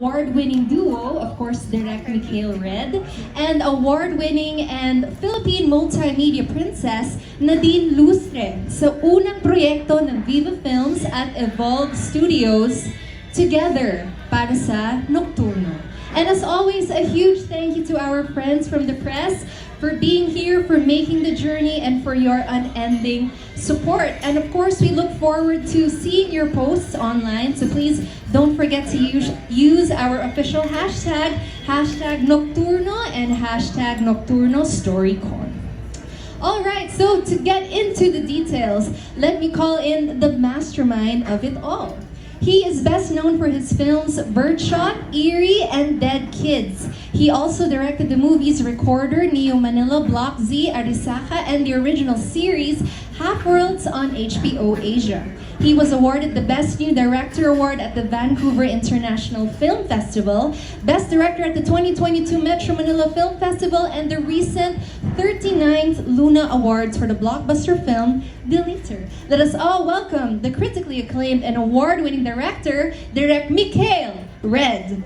Award-winning duo, of course, Direk Mikhail Red, and award-winning and Philippine multimedia princess, Nadine Lustre, sa unang proyekto ng Viva Films at Evolve Studios, together para sa Nokturno. And as always, a huge thank you to our friends from the press for being here, for making the journey, and for your unending support. And of course, we look forward to seeing your posts online. So please don't forget to use our official hashtag, hashtag Nokturno and hashtag Nokturno StoryCon. All right, so to get into the details, let me call in the mastermind of it all. He is best known for his films Birdshot, Eerie, and Dead Kids. He also directed the movies Recorder, Neo Manila, Block Z, Arisaka, and the original series Half Worlds on HBO Asia. He was awarded the Best New Director Award at the Vancouver International Film Festival, Best Director at the 2022 Metro Manila Film Festival, and the recent 39th Luna Awards for the blockbuster film Deleter. Let us all welcome the critically acclaimed and award-winning director, Direk Mikhail Red.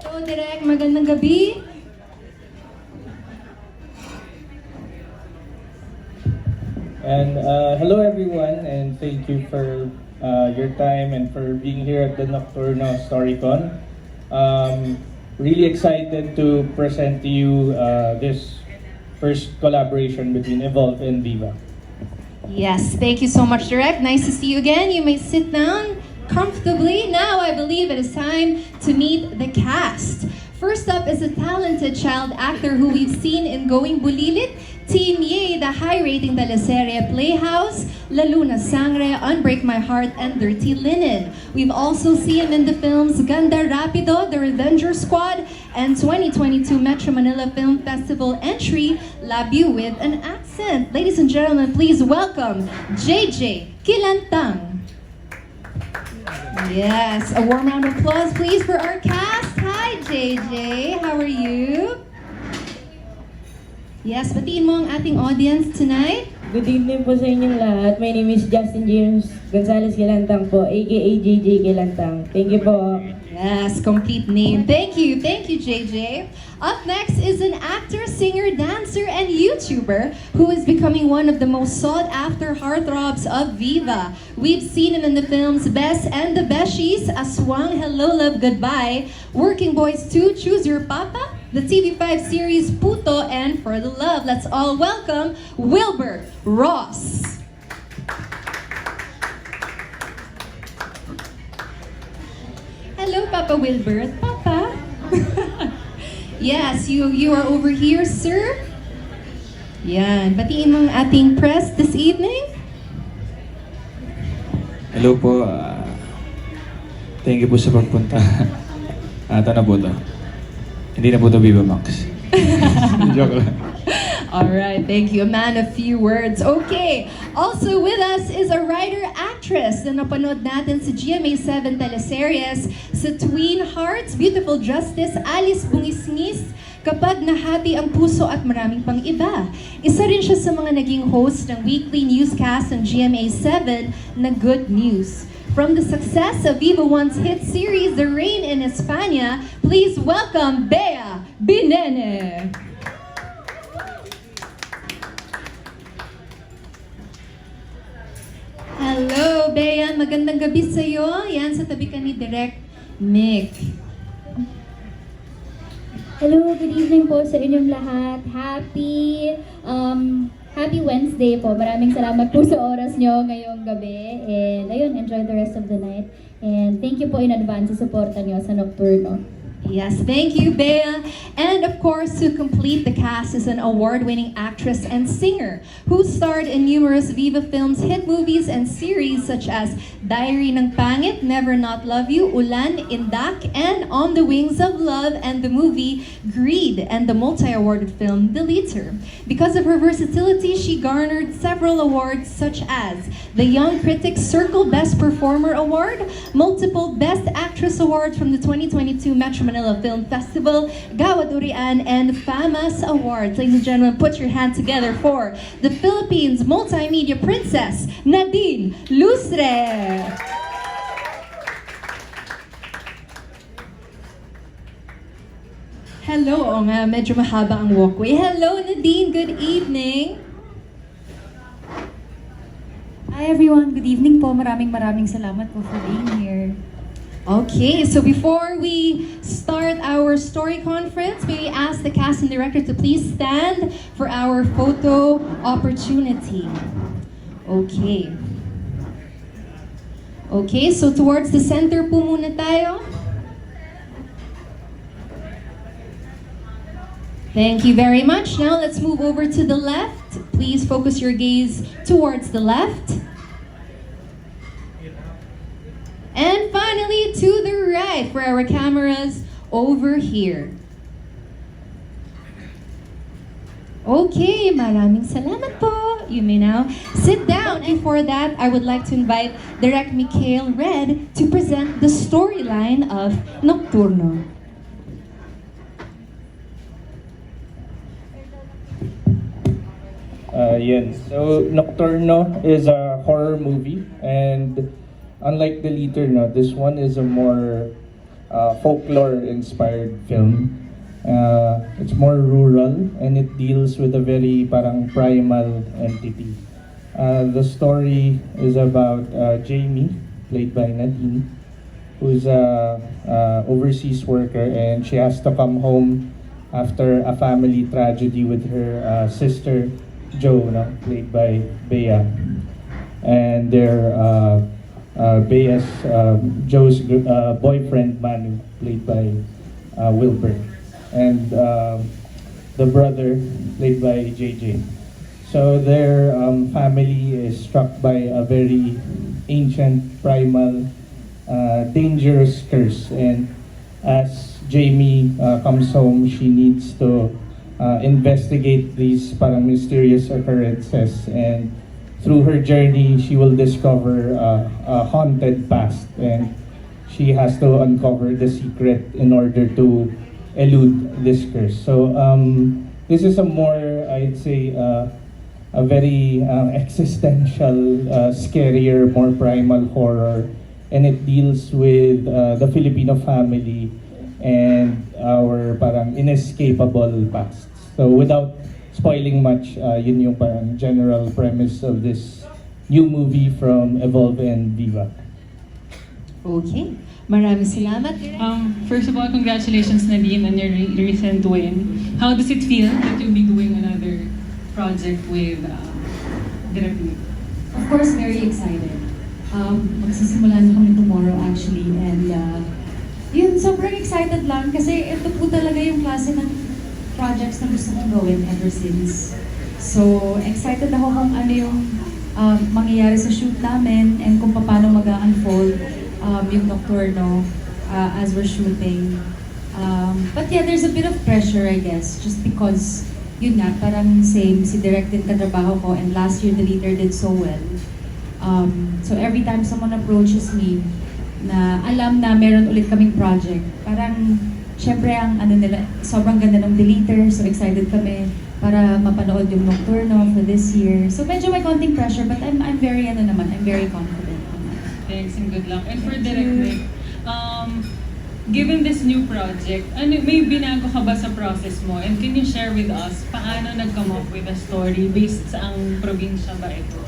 Hello, Direk. Magandang gabi. And hello everyone, and thank you for your time and for being here at the Nokturno StoryCon. Really excited to present to you this first collaboration between Evolve and Viva. Yes, thank you so much, Direk. Nice to see you again. You may sit down comfortably. Now I believe it is time to meet the cast. First up is a talented child actor who we've seen in Going Bulilit, Team Ye, the high-rating teleserye Playhouse, La Luna Sangre, Unbreak My Heart, and Dirty Linen. We've also seen him in the films Ganda Rapido, The Revenger Squad, and 2022 Metro Manila Film Festival entry, Love You With an Accent. Ladies and gentlemen, please welcome JJ Quilantang. Yes, a warm round of applause please for our cast. Hi JJ, how are you? Yes, batiin mo ang ating audience tonight. Good evening po sa inyong lahat. My name is Justin James Gonzalez Quilantang po, aka JJ Quilantang. Thank you po. Yes, complete name. Thank you JJ. Up next is an actor, singer, dancer, and YouTuber who is becoming one of the most sought-after heartthrobs of Viva. We've seen him in the films Best and the Beshies, Aswang, Hello Love, Goodbye, Working Boys 2, Choose Your Papa, the TV5 series Puto, and For the Love. Let's all welcome Wilbert Ross. Hello, Papa Wilbert. Papa. Yes, you are over here, sir. Yan. Batiin mo ang ating press this evening. Hello po. Thank you po sa pagpunta. Ito na po to. Hindi na po to Viva Max. Joke lang. Alright, thank you. A man of few words. Okay, also with us is a writer-actress na napanood natin sa GMA7 teleseries sa Twin Hearts, Beautiful Justice, Alice Bungisngis, Kapag Nahati ang Puso at maraming pang iba. Isa rin siya sa mga naging host ng weekly newscast ng GMA7 na Good News. From the success of Viva One's hit series The Rain in España, please welcome Bea Binene. Hello, Bea. Magandang gabi sa'yo. Yan, sa tabi ka ni Direk Mick. Hello, good evening po sa inyong lahat. Happy Wednesday po. Maraming salamat po sa oras nyo ngayong gabi. And ayun, enjoy the rest of the night. And thank you po in advance sa suporta nyo sa Nokturno. Yes, thank you, Bea. And of course, to complete the cast is an award-winning actress and singer who starred in numerous Viva Films hit movies and series such as Diary ng Pangit, Never Not Love You, Ulan, Indak, and On the Wings of Love, and the movie Greed, and the multi-awarded film Deleter. Because of her versatility, she garnered several awards such as the Young Critics Circle Best Performer Award, multiple Best Actress Awards from the 2022 Metro Manila Film Festival, Gawad Urian, and FAMAS Awards. Ladies and gentlemen, put your hands together for the Philippines Multimedia Princess, Princess, Nadine Lustre. Hello, oo nga, medyo mahaba ang walkway. Hello, Nadine, good evening. Hi everyone, good evening po. Maraming salamat po for being here. Okay, so before we start our story conference, may we ask the cast and director to please stand for our photo opportunity. Okay. Okay, so towards the center po muna tayo. Thank you very much. Now let's move over to the left. Please focus your gaze towards the left. And finally, to the right for our cameras over here. Okay, maraming salamat po. You may now sit down. And for that, I would like to invite Direk Mikhail Red to present the storyline of Nokturno. So Nokturno is a horror movie, and unlike Deleter, this one is a more folklore-inspired film. It's more rural, and it deals with a very parang primal entity. The story is about Jamie, played by Nadine, who's a overseas worker, and she has to come home after a family tragedy with her sister, Joe, played by Bea, and their Joe's boyfriend Manu, played by Wilbert, and the brother, played by JJ. So their family is struck by a very ancient, primal, dangerous curse, and as Jamie comes home, she needs to investigate these parang mysterious occurrences, and through her journey, she will discover a haunted past, and she has to uncover the secret in order to elude this curse. So this is a more, I'd say, a very existential, scarier, more primal horror, and it deals with the Filipino family and our parang inescapable past. So without spoiling much, yun yung parang general premise of this new movie from Evolve and Viva. Okay. Maraming salamat. First of all, congratulations Nadine on your recent win. How does it feel that you'll be doing another project with Direk Mikhail? Of course, very excited. Magsisimula na kami tomorrow actually, and yun, sobrang excited lang kasi ito po talaga yung klase ng projects na gusto kong gawin ever since. So, excited ako kung ano yung mangyayari sa shoot namin and kung paano mag-unfold yung Nokturno as we're shooting. But yeah, there's a bit of pressure, I guess, just because yun nga, parang same, si Direk din katrabaho ko, and last year Deleter did so well. So every time someone approaches me na alam na meron ulit kaming project, parang syempre ang ano nila, sobrang ganda ng Deleter, so excited kami para mapanood yung Nokturno for this year. So medyo may konting pressure, but I'm very I'm very confident. Thanks and good luck. And for Direk Mick, given this new project, may binago ka ba sa process mo? And can you share with us paano nag-come up with a story based sa ang probinsya ba ito?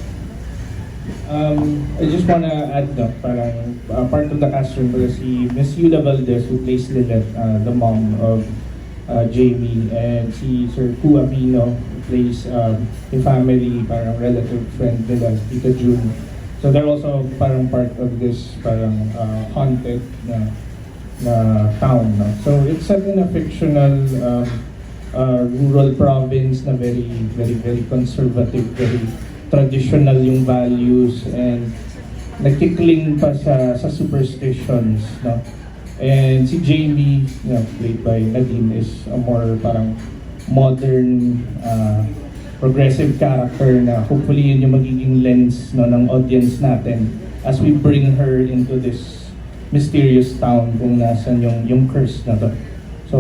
I just wanna add parang part of the cast member si Miss Eula Valdes, who plays Lilith, the mom of Jamie, and si Sir Pino, who plays the family, parang relative friend nila, Tita June. So they're also parang part of this parang haunted na town. So it's set in a fictional rural province na very conservative, very traditional yung values, and nagkikling pa sa superstitions, And si Jamie, played by Nadine, is a more parang modern, progressive character na hopefully yun yung magiging lens ng audience natin as we bring her into this mysterious town kung nasan yung curse na to. So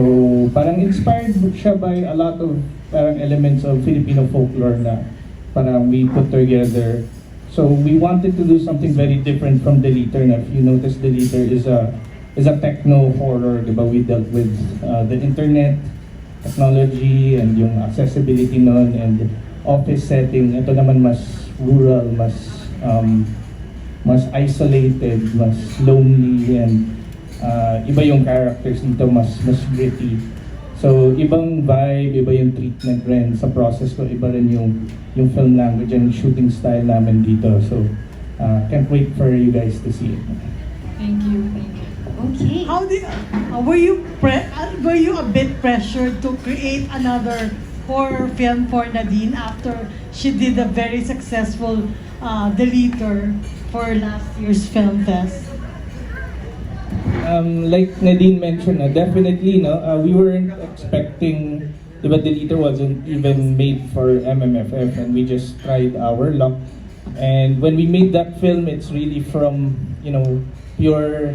parang inspired siya by a lot of parang elements of Filipino folklore na parang we put together. So we wanted to do something very different from Deleter. If you notice, Deleter is a techno horror, diba? We dealt with the internet, technology and yung accessibility nun and office setting. Ito naman mas rural, mas isolated, mas lonely, and iba yung characters dito, mas gritty. So, ibang vibe, iba yung treatment rin sa process ko, iba rin yung film language and shooting style namin dito. So, can't wait for you guys to see it. Thank you, thank you. Okay. How did were you a bit pressured to create another horror film for Nadine after she did a very successful Deleter for last year's film fest? Like Nadine mentioned, definitely, no, we weren't expecting, diba, Deleter wasn't even made for MMFF, and we just tried our luck. And when we made that film, it's really from, pure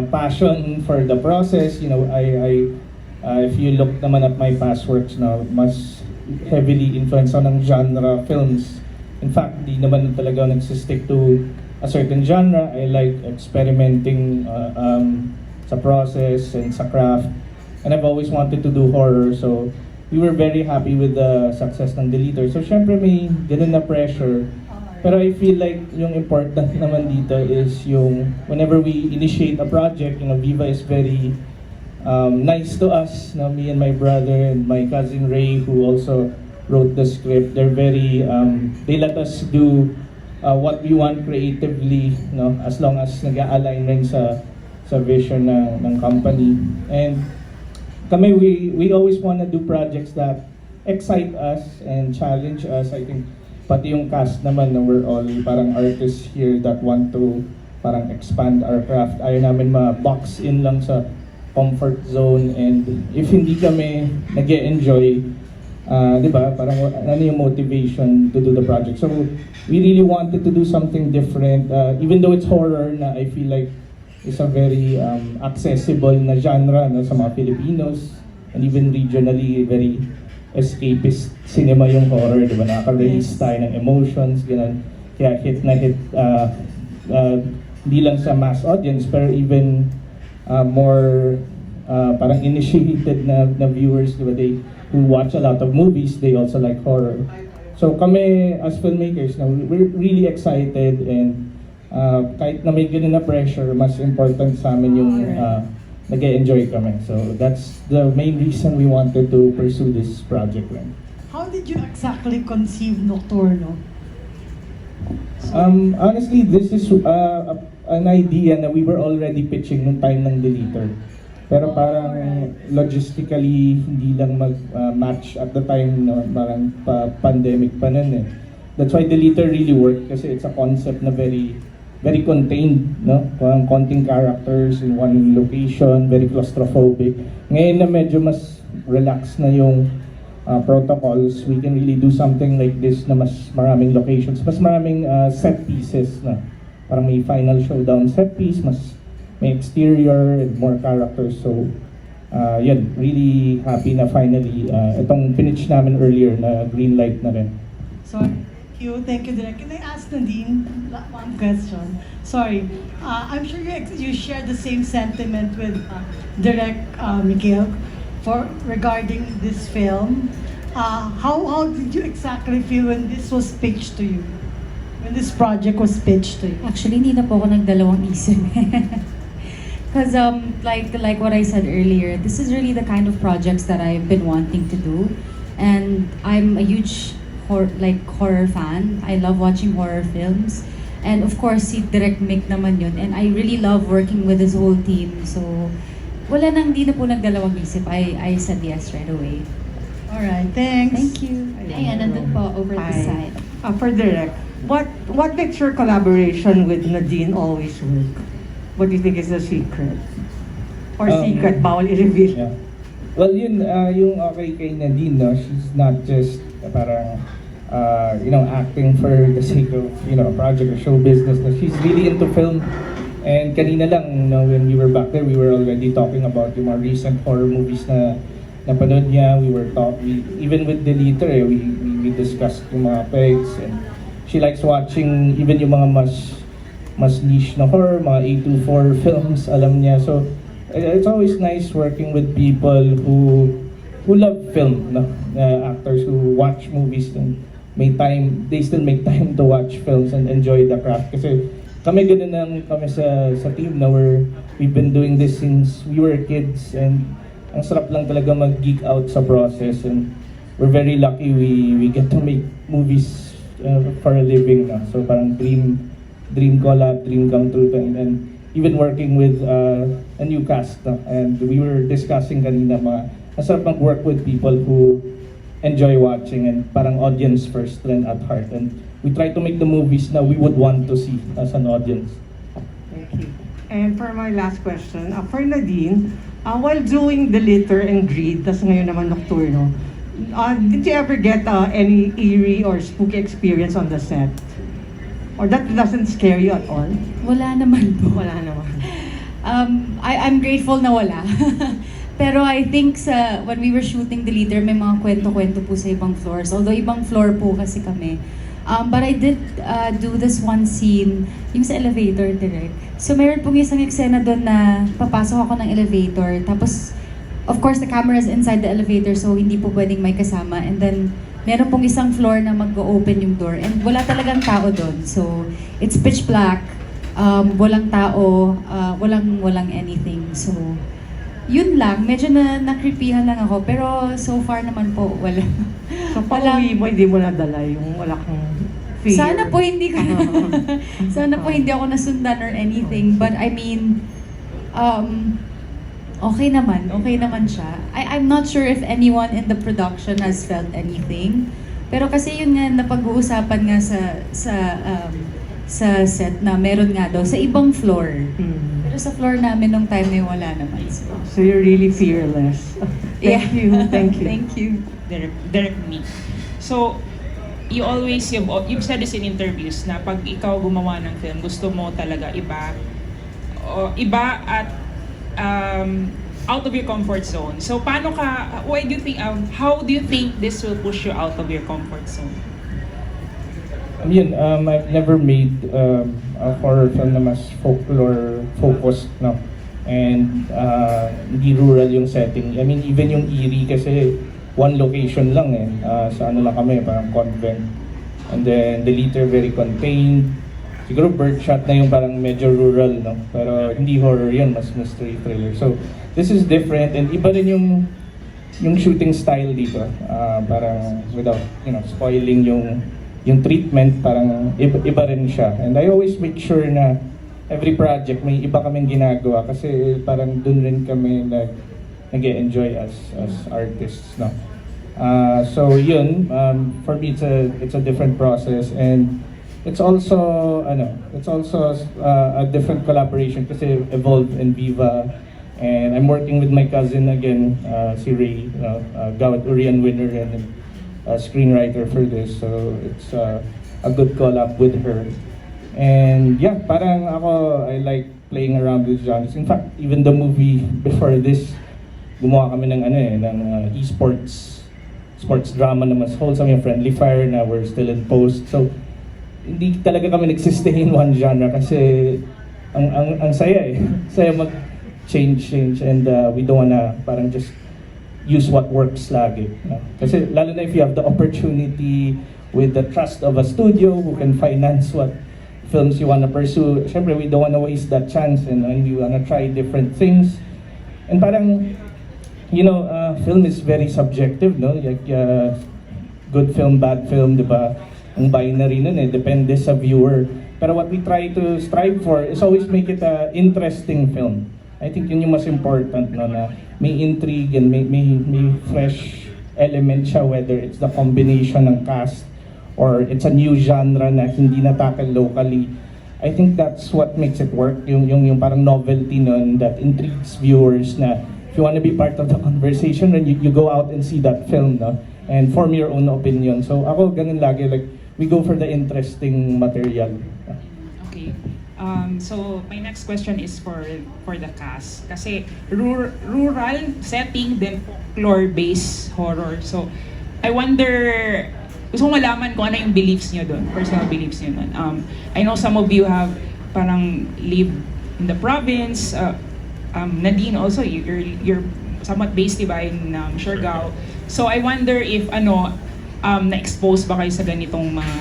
passion for the process. If you look naman at my past works now, mas heavily influenced ng genre films. In fact, di naman talaga nagsistick to a certain genre. I like experimenting sa process and sa craft. And I've always wanted to do horror, so we were very happy with the success ng Deleter. So syempre may ganun na pressure. Pero I feel like yung important naman dito is yung whenever we initiate a project, Viva is very nice to us. Me and my brother and my cousin Ray, who also wrote the script, they're very, they let us do what we want creatively, as long as nag-a-align rin sa vision ng company. And kami, we always want to do projects that excite us and challenge us. I think pati yung cast naman, we're all parang artists here that want to parang expand our craft. Ayaw namin ma-box in lang sa comfort zone, and if hindi kami nag-e-enjoy, di ba, parang ano yung motivation to do the project. So we really wanted to do something different, even though it's horror na I feel like it's a very accessible na genre sa mga Filipinos, and even regionally very escapist cinema yung horror, di ba? Nakaka-release tayo ng emotions, gano'n. Kaya hit na hit, hindi lang sa mass audience, pero even more parang initiated na viewers, di ba? Who watch a lot of movies, they also like horror. So kami as filmmakers, we're really excited, and kahit na may ganun na pressure, mas important sa amin yung nag-e-enjoy kami. So that's the main reason we wanted to pursue this project. How did you exactly conceive Nokturno? Honestly, this is an idea na we were already pitching nung time ng Deleter. Pero parang logistically hindi lang mag-match at the time, parang pandemic pa nun eh. That's why Deleter really worked, kasi it's a concept na very contained, Parang konting characters in one location, very claustrophobic. Ngayon na medyo mas relaxed na yung protocols, we can really do something like this na mas maraming locations, mas maraming set pieces na. Parang may final showdown set piece, mas may exterior and more characters. So, yun, really happy na finally itong pinitch namin earlier na green light na rin. Thank you, Direk. Can I ask Nadine one question? Sorry, I'm sure you share the same sentiment with Direk Mikhail regarding this film. How did you exactly feel when this was pitched to you? When this project was pitched to you? Actually, hindi na po ako nagdalawang isip. Because like what I said earlier, this is really the kind of projects that I've been wanting to do, and I'm a huge horror fan. I love watching horror films, and of course si Direk Mick naman yun, and I really love working with his whole team. So di na po nagdalawang isip. I said yes right away. All right, thanks. Thank you. Ayan, nandun po over the side. For Direk, what makes your collaboration with Nadine always work? What do you think is the secret? Or secret, bawal i-reveal? Yeah. Well, yun, yung okay kay Nadine, she's not just parang acting for the sake of a project or show business. She's really into film. And kanina lang, when we were back there, we were already talking about yung mga recent horror movies na napanood niya. Even with Deleter, we discussed yung mga pegs, and she likes watching even yung mga mas niche na horror, mga A24 films, alam niya. So it's always nice working with people who who love film, no? Actors who watch movies and they still make time to watch films and enjoy the craft. Kasi kami ganun lang kami sa team na we've been doing this since we were kids, and ang sarap lang talaga mag-geek out sa process, and we're very lucky we get to make movies for a living na. So parang dream collab, dream come true, and even working with a new cast. And we were discussing kanina ang sarap mag-work with people who enjoy watching and parang audience first and at heart. And we try to make the movies na we would want to see as an audience. Thank you. And for my last question, for Nadine, while doing Deleter and Greed, tas ngayon naman Nokturno, did you ever get any eerie or spooky experience on the set? Or that doesn't scare you at all? Wala naman po. Wala naman. I'm grateful na wala. Pero I think when we were shooting Deleter, may mga kwento-kwento po sa ibang floors. Although ibang floor po kasi kami. But I did do this one scene, yung sa elevator direct. So meron pong isang eksena doon na papasok ako ng elevator. Tapos, of course, the camera is inside the elevator, so hindi po pwedeng may kasama. And then, meron pong isang floor na mag-open yung door. And wala talagang tao doon. So, it's pitch black. Walang tao, walang anything. So, yun lang, medyo na-creepyhan lang ako, pero so far naman po, wala. So pag-uwi mo, hindi mo nadala yung wala kang fear? Sana po hindi ko sana po hindi ako nasundan or anything, but I mean, okay naman siya. I'm not sure if anyone in the production has felt anything, pero kasi yun nga, napag-uusapan nga sa set na meron nga daw sa ibang floor. Pero sa floor namin nung time na wala naman. So you're really fearless. Thank you. Thank you. Direk me. So, you've said this in interviews na pag ikaw gumawa ng film, gusto mo talaga iba at out of your comfort zone. So, how do you think this will push you out of your comfort zone? I've never made a horror film na mas folklore focused, no? And hindi rural yung setting. I mean, even yung eerie kasi one location lang sa ano lang kami, parang convent. And then Deleter very contained. Siguro birdshot na yung parang medyo rural, no? Pero hindi horror yun, mas mystery thriller. So this is different, and iba rin yung shooting style dito. Parang without spoiling yung treatment, parang iba rin siya. And I always make sure na every project may iba kaming ginagawa kasi parang dun rin kami nag-enjoy as artists, no? So yun, for me it's a different process, and it's also a different collaboration kasi Evolve and Viva, and I'm working with my cousin again, si Ray, Gawad Urian winner and screenwriter for this, so it's a good collab with her. And yeah, parang I like playing around with genres. In fact, even the movie before this, gumawa kami ng esports drama na mas wholesome, yung Friendly Fire na we're still in post. So hindi talaga kami nagsistay in one genre kasi ang saya saya mag-change, and we don't wanna parang just use what works lagi. No? Kasi lalo na if you have the opportunity with the trust of a studio who can finance what films you wanna pursue, syempre we don't wanna waste that chance, and we wanna try different things. And parang, film is very subjective, no? Like, good film, bad film, di ba? Ang binary nun depende sa viewer. Pero what we try to strive for is always make it a interesting film. I think yun yung mas important, no, na may intrigue and may fresh element siya, whether it's the combination ng cast or it's a new genre na hindi na-tackle locally. I think that's what makes it work, yung parang novelty nun that intrigues viewers na if you want to be part of the conversation, then you go out and see that film, no, and form your own opinion. So ako ganun lagi, like we go for the interesting material. Okay. So my next question is for the cast. Kasi rural setting, then folklore-based horror. So I wonder, gusto kong malaman kung ano yung beliefs niyo doon, personal beliefs niyo doon. I know some of you have parang live in the province. Nadine also, you're somewhat based, diba, in Siargao. So I wonder if na-expose ba kayo sa ganitong mga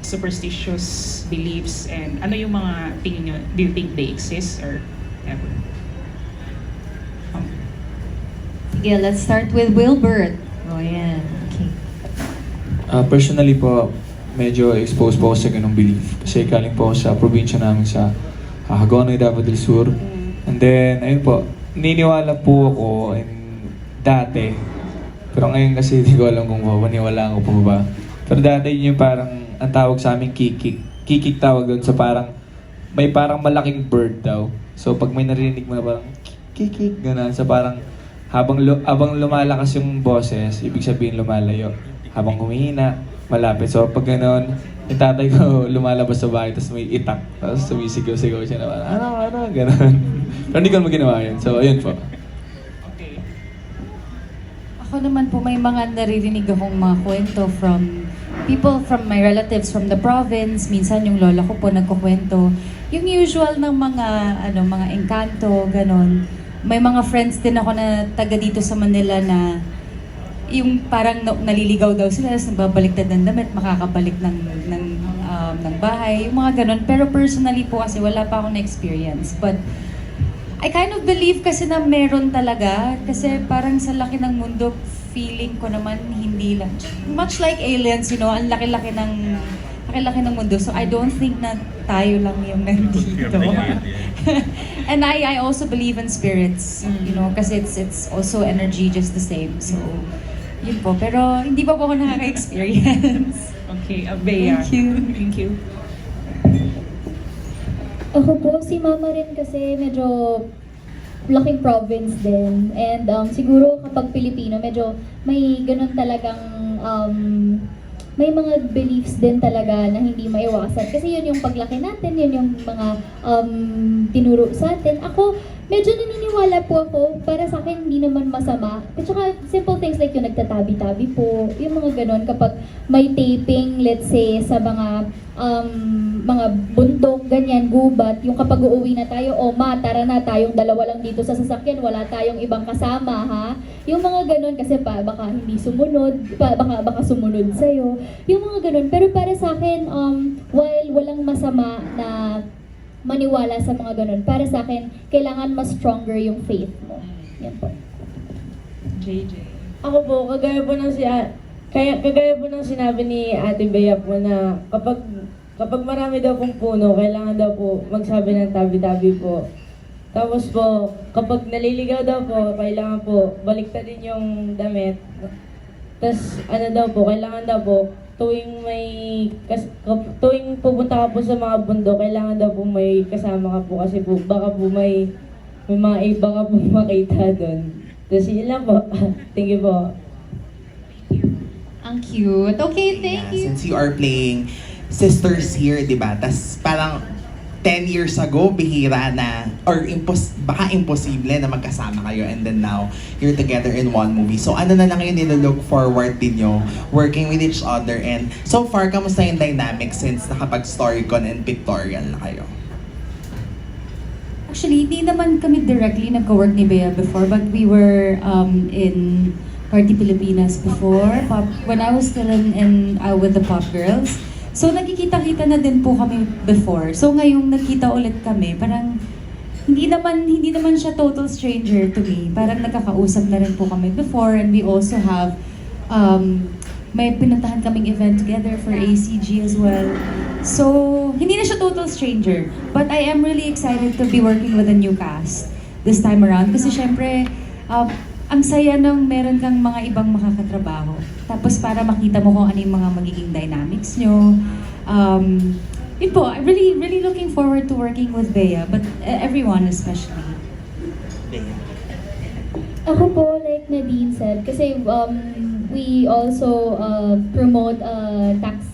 superstitious beliefs, and ano yung mga tingin nyo, do you think they exist or ever? Sige, let's start with Wilbert. Oh, yan. Okay. Personally po, medyo exposed po ako sa ganung belief. Kasi galing po ako sa probinsya namin sa Hagonoy, Davao del Sur. And then, ayun po, niniwala po ako dati. Pero ngayon kasi hindi ko alam kung maniwala ako po ba. Pero dati yun yung parang, ang tawag sa amin, kikik. Kikik tawag doon sa parang, may parang malaking bird daw. So pag may narinig mo na parang, kikik, gano'n. So parang, habang lumalakas yung boses, ibig sabihin lumalayo. Habang humihina, malapit. So pag gano'n, yung tatay ko lumalabas sa bahay, tapos may itak. Tapos sumisigaw-sigaw siya na parang, ano, gano'n. Pero hindi ko naman ginawa yun. So ayun po. Okay. Ako naman po, may mga naririnig akong mga kwento from people, from my relatives from the province. Minsan yung lola ko po nagkukwento. Yung usual ng mga engkanto, ganon. May mga friends din ako na taga dito sa Manila na yung parang naliligaw daw sila, tapos nagbabaliktad ng damit, makakabalik ng bahay, yung mga ganon. Pero personally po kasi wala pa akong na-experience. But I kind of believe kasi na meron talaga. Kasi parang sa laki ng mundo, feeling ko naman hindi lang. Much like aliens, ang laki-laki ng mundo. So I don't think na tayo lang yung nandito. And I also believe in spirits, kasi it's also energy just the same. So yun po. Pero hindi pa po ako nakaka-experience. Okay, Bea. Thank you. Ako po, si mama rin kasi medyo laking province din. And siguro kapag Pilipino, medyo may ganun talagang, may mga beliefs din talaga na hindi maiwasan. Kasi yun yung paglaki natin, yun yung mga tinuro sa atin. Ako, medyo naniniwala po ako, para sa akin hindi naman masama. At saka simple things like yung nagtatabi-tabi po, yung mga ganun kapag may taping, let's say, sa mga bundok, ganyan, gubat, yung kapag uuwi na tayo, ma, tara na, tayong dalawa lang dito sa sasakyan, wala tayong ibang kasama, ha? Yung mga ganun, kasi baka hindi sumunod, baka sumunod sa'yo, yung mga ganun. Pero para sa akin, while walang masama na maniwala sa mga ganun, para sa akin, kailangan mas stronger yung faith mo. Yan po. JJ. Ako po, kagaya po ng sinabi ni Ate Bea po na kapag marami daw pong puno, kailangan daw po magsabi ng tabi-tabi po. Tapos po, kapag naliligaw daw po, kailangan po baliktadin yung damit. Tapos kailangan daw po, tuwing pupunta ka po sa mga bundok, kailangan daw po may kasama ka po kasi po baka po may mga iba ka po makita doon. Tapos yun lang po. Thank you po. Ang cute. Okay, thank you. Since you are playing sisters here, di ba? Tas parang 10 years ago, bihira na, or baka imposible na magkasama kayo, and then now, you're together in one movie. So ano na lang yung nilolook forward din nyo, working with each other, and so far, kamusta yung dynamic since nakapag StoryCon and pictorial na kayo? Actually, hindi naman kami directly nagka-work ni Bea before, but we were in Party Pilipinas before, when I was still with the Pop Girls. So nagkikita-kita na din po kami before. So ngayong nagkita ulit kami, parang hindi naman siya total stranger to me. Parang nagkakausap na rin po kami before, and we also have may pinuntahan kaming event together for ACG as well. So hindi na siya total stranger, but I am really excited to be working with a new cast this time around kasi syempre ang saya nung meron kang mga ibang makakatrabaho. Tapos para makita mo kung ano yung mga magiging dynamics nyo. Yun po, I'm really looking forward to working with Bea, but everyone especially. Ako po, like Nadine said, kasi we also promote tax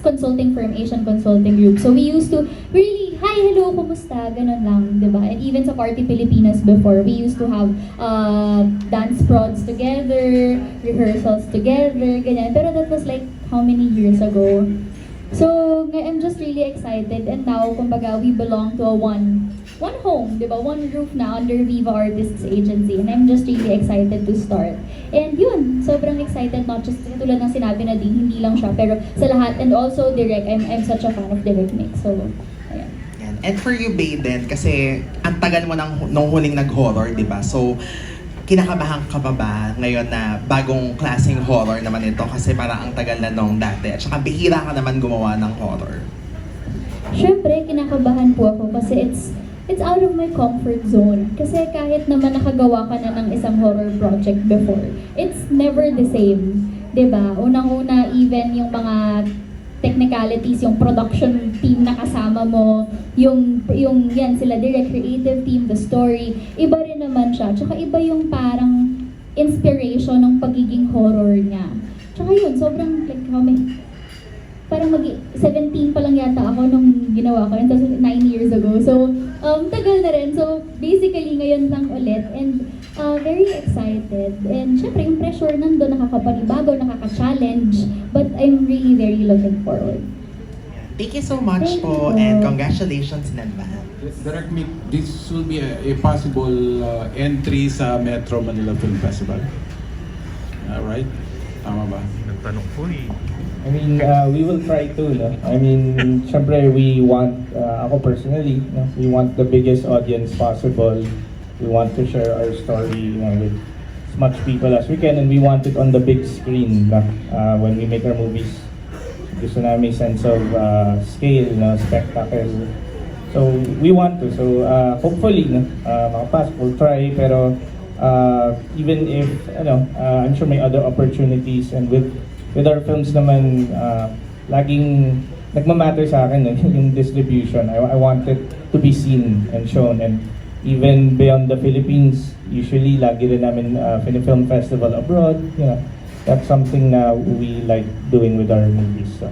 consulting firm, Asian Consulting Group. So we used to really, hi, hello, kumusta, ganun lang, di ba? And even sa Party Pilipinas before, we used to have dance prods together, rehearsals together, ganyan. Pero that was like how many years ago? So I'm just really excited, and now, kumbaga, we belong to a one one home, di ba? One roof na under Viva Artists Agency. And I'm just really excited to start. And yun, sobrang excited, not just tulad ng sinabi na din, hindi lang siya, pero sa lahat. And also, Direk, I'm such a fan of Direk Mik. So, ayan. Yan. And for you, Baden, kasi ang tagal mo nung huling nag-horror, di ba? So, kinakabahan ka ba ngayon na bagong klaseng horror naman ito? Kasi parang ang tagal na nung dati. At saka bihira ka naman gumawa ng horror. Siyempre, kinakabahan po ako kasi it's out of my comfort zone. Kasi kahit naman nakagawa ka na ng isang horror project before, it's never the same. 'Di ba? Unang-una, even yung mga technicalities, yung production team na kasama mo, yung yan sila, direct creative team, the story, iba rin naman siya. Tsaka iba yung parang inspiration ng pagiging horror niya. Tsaka yun, sobrang like parang 17 pa lang yata ako nung ginawa ko, and that's 9 years ago. So, tagal na rin. So, basically, ngayon lang ulit. And very excited. And syempre, yung pressure nandun, nakakapanibago, nakaka-challenge. But I'm really very looking forward. Thank you so much Thank po, you. and congratulations in advance. Direk Mik, this will be a possible entry sa Metro Manila Film Festival. Alright? Tama ba? Nagtanong po eh. I mean, we will try to, no? I mean, syempre we want, ako personally, no? We want the biggest audience possible. We want to share our story, you know, with as much people as we can, and we want it on the big screen, no? When we make our movies. Gusto namin sense of scale, no? Spectacle. So, we want to. So, hopefully, no? Makapasok, we'll try, pero even if, I'm sure may other opportunities, and with our films naman, laging nagmamatter sa akin yung distribution. I want it to be seen and shown, and even beyond the Philippines, usually lagi rin namin film festival abroad. You know, that's something na we like doing with our movies. So,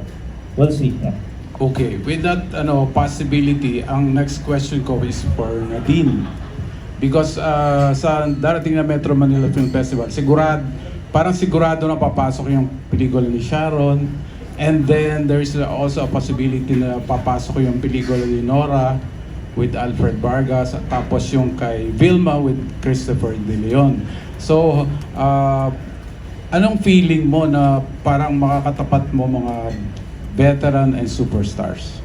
we'll see. Yeah. Okay, with that possibility, ang next question ko is for Nadine. Because sa darating na Metro Manila Film Festival, parang sigurado na papasok yung pelikula ni Sharon, and then there is also a possibility na papasok yung pelikula ni Nora with Alfred Vargas, at tapos yung kay Vilma with Christopher De Leon. So, anong feeling mo na parang makakatapat mo mga veteran and superstars?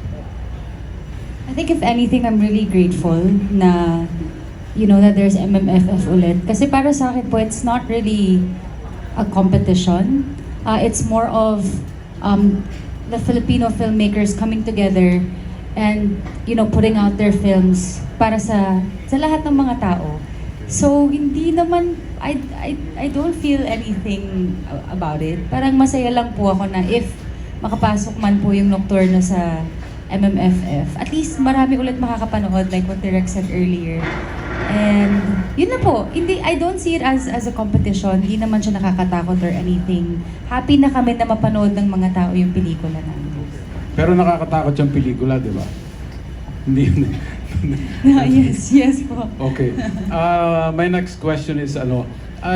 I think if anything, I'm really grateful na, that there's MMFF ulit. Kasi para sa akin po, it's not really a competition. It's more of the Filipino filmmakers coming together and putting out their films para sa lahat ng mga tao. So hindi naman I don't feel anything about it. Parang masaya lang po ako na if makapasok man po yung Nokturno sa MMFF, at least marami ulit makakapanood, like what Direk said earlier. And yun na po, I don't see it as a competition. Hindi naman siya nakakatakot or anything. Happy na kami na mapanood ng mga tao yung pelikula namin. Pero nakakatakot yung pelikula, di ba? Hindi. Yes po. Okay. My next question is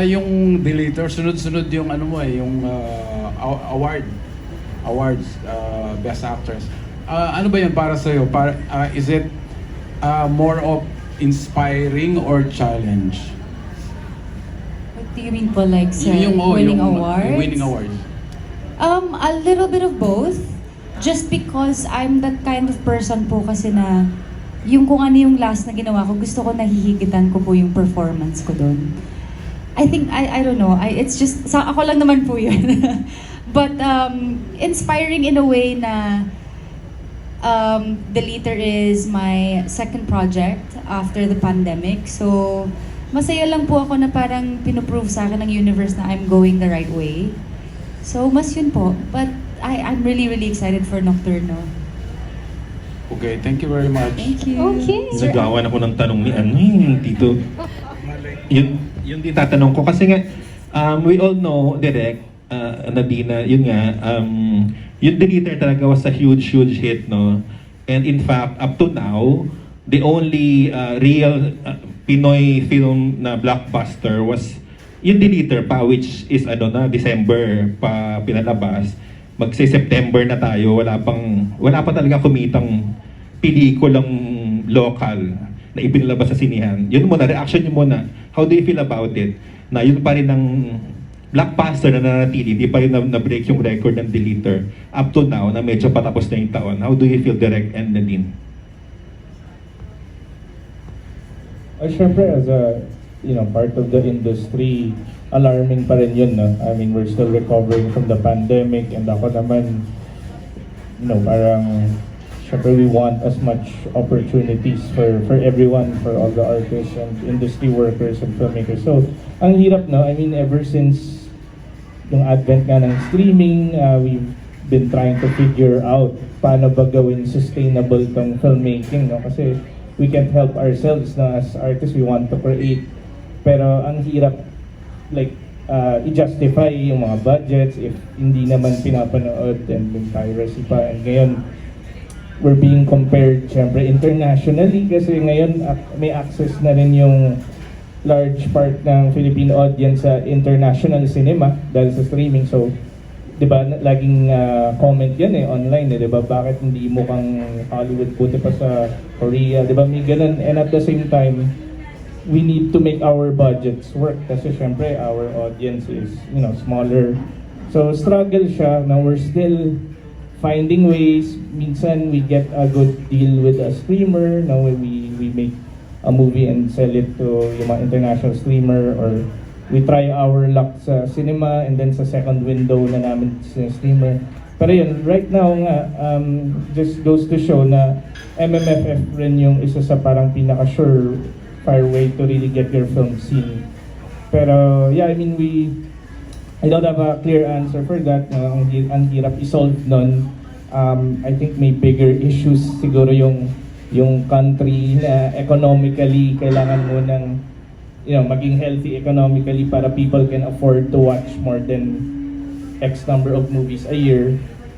yung Deleter, sunod-sunod yung yung awards, Best Actress. Ano ba yan para sa'yo? Is it more of inspiring or challenge? What do you mean po, like sa winning awards? Yung winning awards. A little bit of both. Just because I'm that kind of person po kasi na yung kung ano yung last na ginawa ko, gusto ko nahihigitan ko po yung performance ko doon. I think, I don't know, it's just, ako lang naman po yun. But inspiring in a way na Deleter is my second project after the pandemic. So, masaya lang po ako na parang pinuprove sa akin ng universe na I'm going the right way. So, mas yun po. But I'm really, really excited for Nokturno. Okay, thank you very much. Thank you. Okay. Nagawan ako ng tanong ni yung Tito. Yun din tatanong ko. Kasi nga, we all know, Direk, Nadine, yun nga, yung Deleter talaga was a huge hit, no? And in fact, up to now, the only real Pinoy film na blockbuster was yung Deleter pa, which is December pa pinalabas. Magsi-September na tayo, wala pa talaga kumitang pelikulang local na ipinalabas sa sinihan. Yun muna, reaction nyo muna. How do you feel about it? Na yun pa rin ng blockbuster na nanatili, hindi pa rin na-break yung record ng Deleter up to now na medyo patapos na yung taon. How do you feel, Direk and Nadine? Syempre, as a part of the industry, alarming pa rin yun, no? I mean, we're still recovering from the pandemic, and ako naman, parang, syempre, we want as much opportunities for everyone, for all the artists and industry workers and filmmakers. So, ang hirap, no? I mean, ever since yung advent nga ng streaming, we've been trying to figure out paano ba gawin sustainable tong filmmaking, no? Kasi we can't help ourselves, no? As artists, we want to create. Pero ang hirap, like, i-justify yung mga budgets if hindi naman pinapanood and yung piracy pa. And ngayon, we're being compared, syempre, internationally kasi ngayon may access na rin yung large part ng Philippine audience sa international cinema dahil sa streaming. So, di ba, laging comment yan online, di ba, bakit hindi mukhang Hollywood, puti pa sa Korea, di ba, may ganun. And at the same time, we need to make our budgets work kasi syempre our audience is, smaller. So, struggle siya. Now, we're still finding ways. Minsan, we get a good deal with a streamer. Now, we make a movie and sell it to yung mga international streamer, or we try our luck sa cinema and then sa second window na namin sa streamer. Pero yun, right now nga, just goes to show na MMFF rin yung isa sa parang pinaka-sure fire way to really get your film seen. Pero yeah, I mean, I don't have a clear answer for that. Ang hirap i-solve nun. I think may bigger issues siguro yung country na economically kailangan mo ng maging healthy economically para people can afford to watch more than X number of movies a year,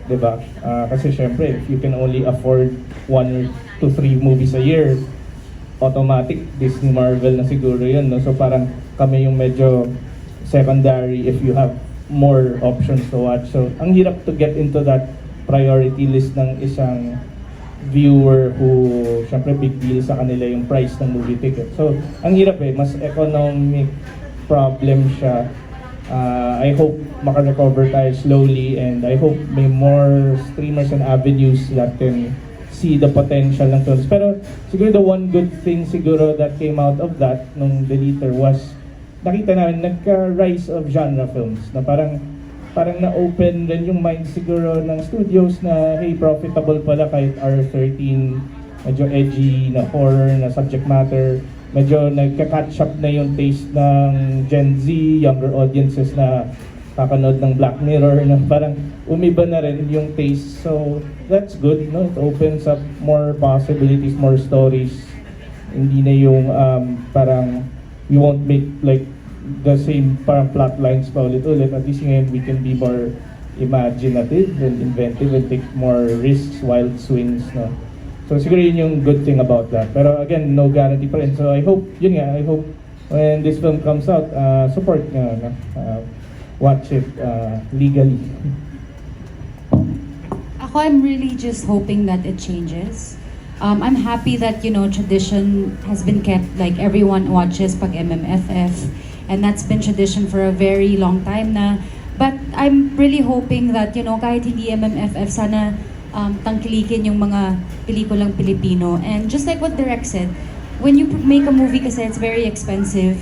diba? Kasi syempre, if you can only afford 1 to 3 movies a year, automatic Disney Marvel na siguro yun, no? So parang kami yung medyo secondary if you have more options to watch. So ang hirap to get into that priority list ng isang viewer who, syempre, big deal sa kanila yung price ng movie ticket. So, ang hirap mas economic problem siya. I hope maka-recover tayo slowly, and I hope may more streamers and avenues that can see the potential ng films. Pero, siguro the one good thing siguro that came out of that nung Deleter was, nakita namin, nagka-rise of genre films na parang na-open rin yung mind siguro ng studios na hey, profitable pala kahit R13, medyo edgy na horror na subject matter, medyo nagka-catch up na yung taste ng Gen Z, younger audiences na kakanood ng Black Mirror, na parang umiba na rin yung taste. So that's good, no? It opens up more possibilities, more stories. Hindi na yung parang we won't make like the same parang plot lines pa ulit-ulit. At least ngayon we can be more imaginative and inventive and take more risks, wild swings, no? So siguro yun yung good thing about that. Pero again, no guarantee pa rin. So I hope, I hope when this film comes out, support nga, no? Watch it legally. Ako, I'm really just hoping that it changes. I'm happy that, tradition has been kept, like everyone watches pag MMFF. And that's been tradition for a very long time na. But I'm really hoping that, kahit hindi MMFF, sana tangkilikin yung mga pelikulang Pilipino. And just like what Direk said, when you make a movie kasi it's very expensive.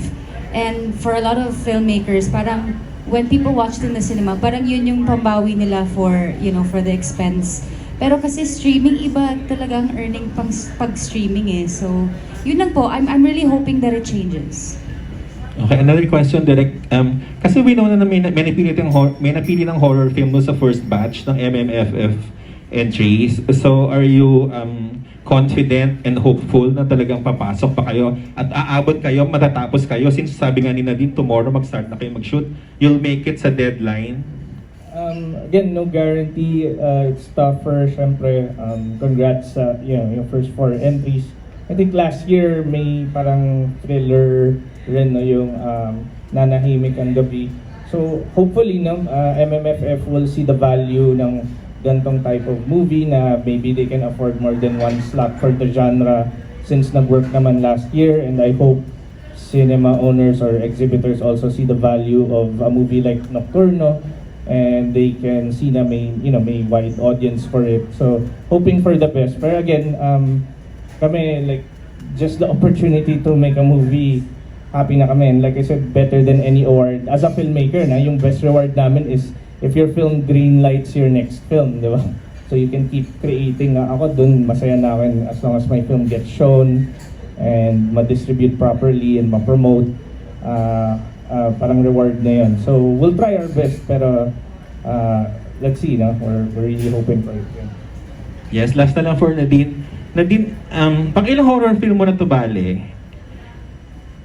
And for a lot of filmmakers, parang when people watch it in the cinema, parang yun yung pambawi nila for, for the expense. Pero kasi streaming, iba talagang earning pag streaming eh. So, yun lang po. I'm really hoping that it changes. Okay, another question, Direk. Kasi we know na may napili ng horror film no sa first batch ng MMFF entries. So, are you confident and hopeful na talagang papasok pa kayo at aabot kayo, matatapos kayo? Since sabi nga ni Nadine, tomorrow mag-start na kayo mag-shoot. You'll make it sa deadline? Again, no guarantee. It's tougher, syempre. Congrats sa yung first 4 entries. I think last year may parang thriller rin, no, yung Nanahimik ang Gabi. So hopefully, no, MMFF will see the value ng gantong type of movie na maybe they can afford more than one slot for the genre since nag-work naman last year, and I hope cinema owners or exhibitors also see the value of a movie like Nokturno, and they can see na may, may wide audience for it. So, hoping for the best. Pero again, kami, like, just the opportunity to make a movie, happy na kami. And like I said, better than any award. As a filmmaker, yung best reward namin is if your film green lights your next film, di ba? So you can keep creating. Ako dun, masaya na akin as long as my film gets shown and ma-distribute properly and ma-promote. Parang reward na yun. So we'll try our best, pero let's see, we're really hoping for it. Yes, last na lang for Nadine. Nadine, pang ilang horror film mo na to bale?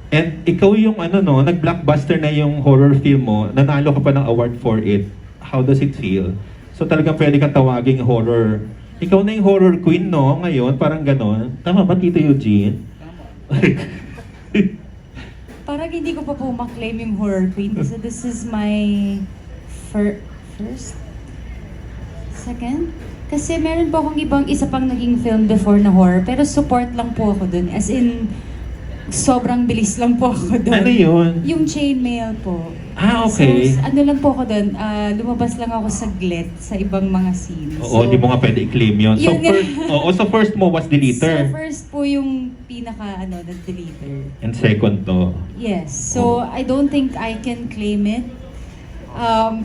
And ikaw yung nag-blockbuster na yung horror film mo, nanalo ka pa ng award for it. How does it feel? So talagang pwede kang tawaging horror. Ikaw na yung horror queen, no? Ngayon, parang ganon. Tama ba, Tito Eugene? Parang hindi ko pa po maklaim yung horror queen kasi this is my first? Second? Kasi meron po akong isa pang naging film before na horror, pero support lang po ako dun. As in, sobrang bilis lang po ako dun. Ano yun? Yung chainmail po. Okay. So, ano lang po ako dun, lumabas lang ako saglit sa ibang mga scenes. Oo, hindi mo nga pwede i-claim yun. So first mo was Deleter. So first po yung pinaka, the Deleter. And second to. Yes. So, I don't think I can claim it.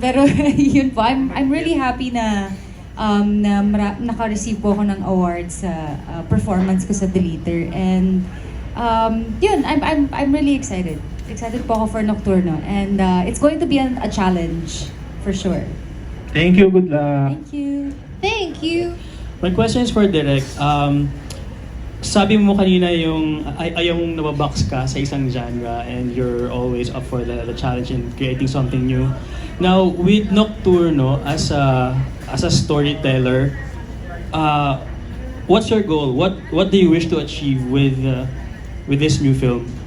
Pero yun po, I'm really happy na naka-receive po ako ng award sa performance ko sa Deleter. And yun, I'm really excited. Excited po ako for Nokturno. And it's going to be a challenge, for sure. Thank you, good luck. Thank you. Thank you! My question is for Direk. Sabi mo kanina yung nababox ka sa isang genre and you're always up for the challenge in creating something new. Now, with Nokturno as a storyteller, what's your goal? What do you wish to achieve with this new film?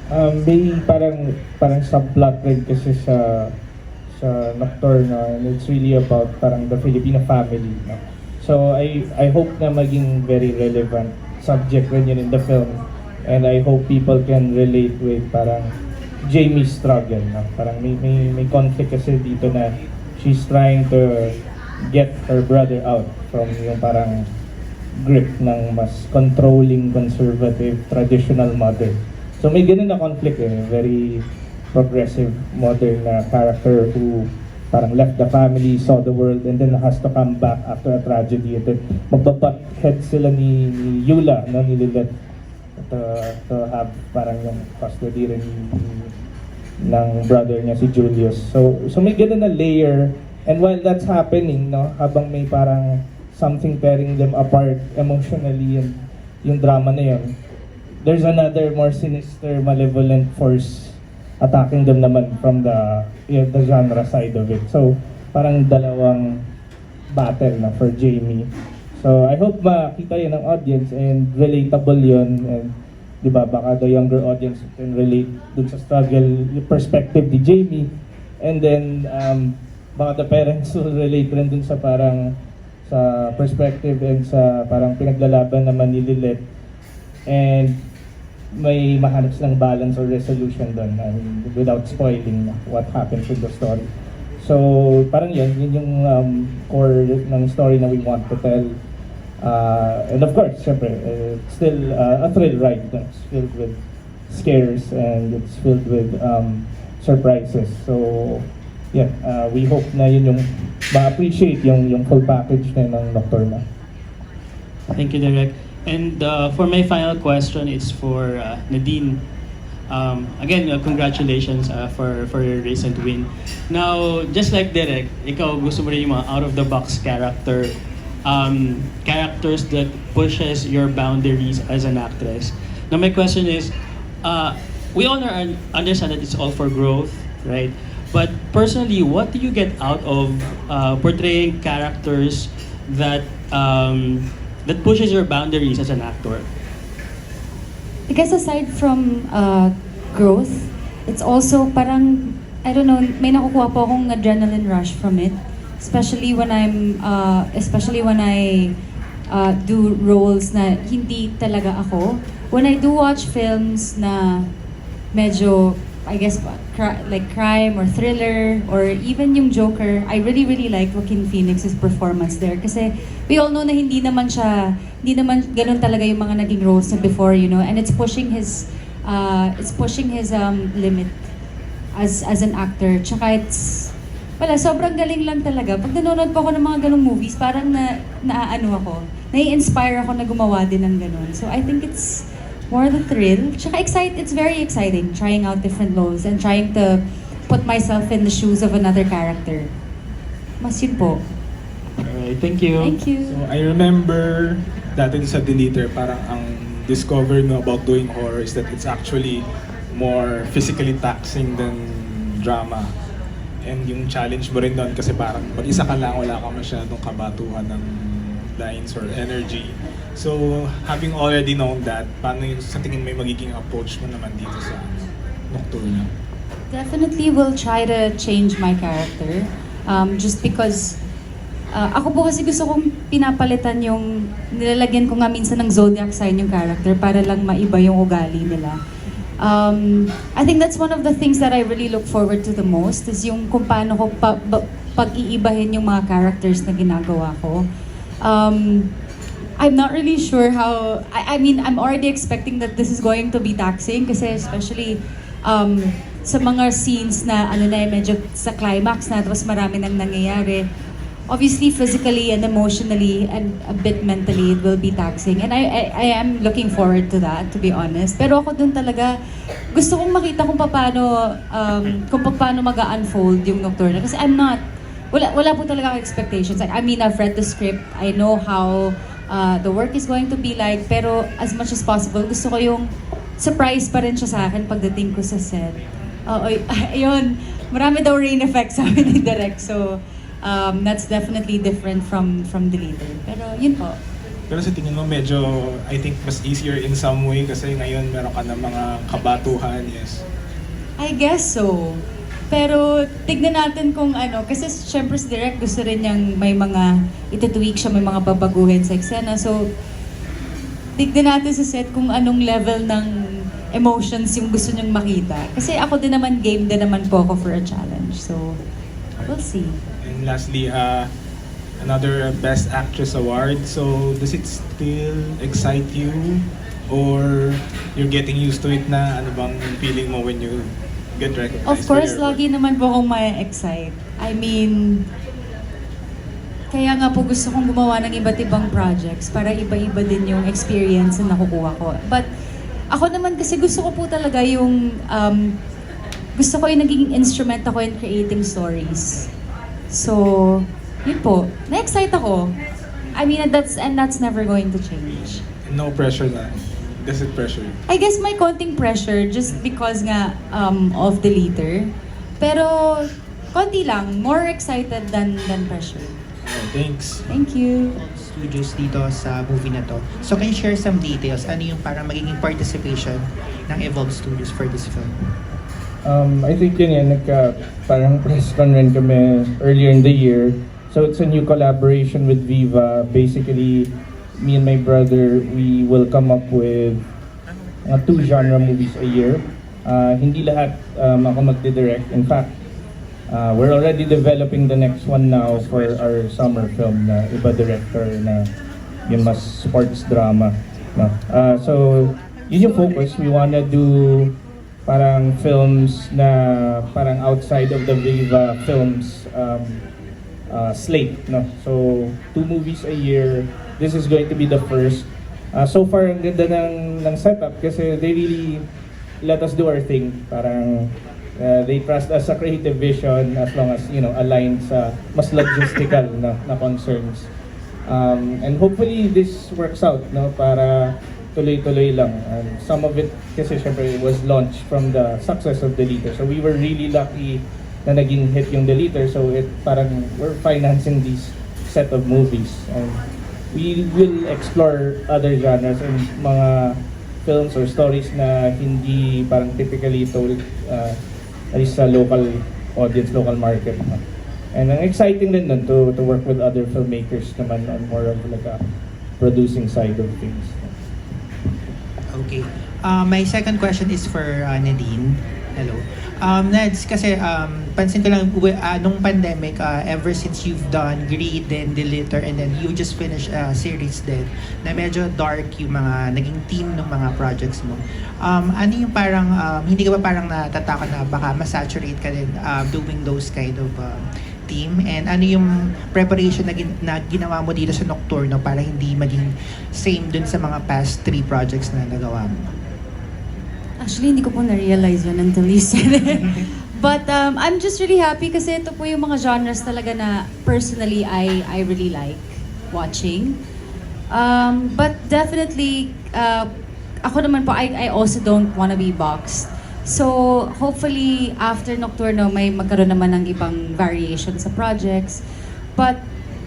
May parang subplot rin kasi sa Nokturno, and it's really about parang the Filipino family. No? So I hope na maging very relevant subject rin yun in the film, and I hope people can relate with parang Jamie's struggle. No? Parang may conflict kasi dito na she's trying to get her brother out from yung parang grip ng mas controlling, conservative, traditional mother. So may ganun na conflict very progressive, modern na character who parang left the family, saw the world, and then has to come back after a tragedy. And then magbabat head sila ni Eula, ni Wilbert, to have parang yung custody rin ng brother niya si Julius. So may ganun na layer, and while that's happening, habang may parang something tearing them apart emotionally, and yung drama na yun, there's another more sinister, malevolent force attacking them naman from the genre side of it. So, parang dalawang battle na for Jamie. So, I hope makita yun ng audience and relatable yun. And, di ba, baka the younger audience can relate dun sa struggle, yung perspective ni Jamie. And then, baka the parents will relate rin dun sa parang sa perspective and sa parang pinaglalaban naman ni Lilith. And may mahanap silang balance or resolution doon, without spoiling what happens with the story. So parang yun yung core ng story na we want to tell. And of course, syempre, it's still a thrill ride. It's filled with scares and it's filled with surprises. So yeah, we hope na yun yung ma-appreciate yung full package na ng Nokturno. Thank you, Direk. And for my final question, it's for Nadine. Again, congratulations for your recent win. Now, just like Direk, ikaw gusto mo rin yung mga out-of-the-box characters that pushes your boundaries as an actress. Now, my question is, we all understand that it's all for growth, right? But personally, what do you get out of portraying characters that that pushes your boundaries as an actor? I guess aside from growth, it's also parang, I don't know, may nakukuha po akong adrenaline rush from it. Especially when I do roles na hindi talaga ako. When I do watch films na medyo, I guess, like crime or thriller or even yung Joker, I really like Joaquin Phoenix's performance there. Kasi we all know na hindi naman ganun talaga yung mga naging roles na before, you know, and it's pushing his limit as an actor. Tsaka sobrang galing lang talaga. Pag nanonood po ako ng mga ganung movies, parang naaano ako, nai-inspire ako na gumawa din ng ganun. So I think it's more the thrill. Tsaka it's very exciting trying out different roles and trying to put myself in the shoes of another character. Mas yun po. Alright, thank you. Thank you. So, I remember dati sa Deleter, parang ang discover mo about doing horror is that it's actually more physically taxing than drama. And yung challenge mo rin doon kasi parang mag-isa ka lang, wala ka masyadong kabatuhan ng lines or energy. So, having already known that, paano yung sa tingin may magiging approach mo naman dito sa Nokturno? Definitely will try to change my character. Just because ako po kasi gusto kong pinapalitan yung nilalagyan ko nga minsan ng zodiac sign yung character para lang maiba yung ugali nila. I think that's one of the things that I really look forward to the most is yung kung paano ko pag-iibahin yung mga characters na ginagawa ko. I'm not really sure how, I mean, I'm already expecting that this is going to be taxing kasi especially sa mga scenes na medyo sa climax na tapos marami nang nangyayari. Obviously, physically and emotionally and a bit mentally, it will be taxing. And I am looking forward to that, to be honest. Pero ako dun talaga, gusto kong makita kung paano mag-unfold yung Nokturno. Kasi wala po talaga akong expectations. I mean, I've read the script. I know how the work is going to be like. Pero as much as possible, gusto ko yung surprise pa rin siya sa akin pagdating ko sa set. Ayun, marami daw rain effect sa amin ni Direk. So, that's definitely different from Deleter. Pero yun po. Pero sa tingin mo medyo, I think, mas easier in some way kasi ngayon meron ka ng mga kabatuhan, yes? I guess so. Pero tignan natin kung kasi syempre si Direk gusto rin niyang may mga itutuwik siya, may mga babaguhin sa eksena. So, tignan natin sa set kung anong level ng emotions yung gusto niyang makita. Kasi ako din naman, game din naman po ako for a challenge. So, we'll see. And lastly, another Best Actress Award. So, does it still excite you? Or you're getting used to it na? Ano bang feeling mo when you get recognized? Of course, lagi naman po akong ma-excite. I mean, kaya nga po gusto kong gumawa ng iba't ibang projects para iba-iba din yung experience na nakukuha ko. But ako naman kasi gusto ko po talaga yung gusto ko yung naging instrument ako in creating stories. So, yun po. Na-excite ako. I mean, that's never going to change. No pressure na. Does it pressure you? I guess may konting pressure just because nga of Deleter. Pero konti lang, more excited than pressure. Thanks. Thank you. Studios dito sa movie na to. So can you share some details? Ano yung parang magiging participation ng Evolve Studios for this film? I think yun parang press con rin kami earlier in the year. So it's a new collaboration with Viva. Basically, me and my brother, we will come up with 2 genre movies a year. Hindi lahat ako magdidirect. In fact, we're already developing the next one now for our summer film na iba director na yung mas sports drama. No? So, yun yung focus. We wanna do parang films na parang outside of the Viva Films slate. No? So, 2 movies a year. This is going to be the first. So far, ang ganda ng setup kasi they really let us do our thing. Parang they trust us sa creative vision as long as, aligned sa mas logistical na concerns. And hopefully this works out, no? Para tuloy-tuloy lang. And some of it kasi syempre was launched from the success of Deleter. So we were really lucky na naging hit yung Deleter. So parang we're financing this set of movies. And we will explore other genres and mga films or stories na hindi parang typically told at least sa local audience, local market. And ang exciting din nun to work with other filmmakers naman on more of like a producing side of things. Okay. My second question is for Nadine. Hello. Nads, kasi pansin ko lang, nung pandemic, ever since you've done Greed, then Deleter, and then you just finished series din, na medyo dark yung mga naging theme ng mga projects mo. Ano yung parang, hindi ka ba parang natatakot na baka masaturate ka din doing those kind of theme? And ano yung preparation na ginawa mo dito sa Nokturno para hindi maging same dun sa mga past 3 projects na nagawa mo? Actually, hindi ko po na-realize yun until you said it. But I'm just really happy kasi ito po yung mga genres talaga na personally I really like watching. But definitely, ako naman po, I also don't wanna be boxed. So, hopefully, after Nokturno, may magkaroon naman ng ibang variation sa projects. But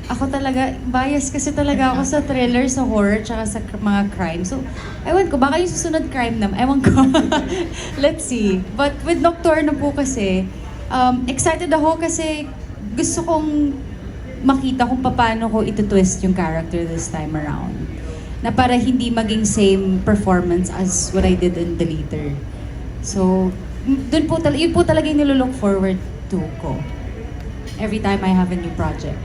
ako talaga, bias kasi talaga ako sa thriller, sa horror, tsaka sa mga crime. So, ewan ko, baka yung susunod crime naman, ewan ko. Let's see. But with Nokturno po kasi, excited ako kasi gusto kong makita kung paano ko ito-twist yung character this time around. Na para hindi maging same performance as what I did in Deleter. So, yun po talaga yung nilook forward to ko. Every time I have a new project.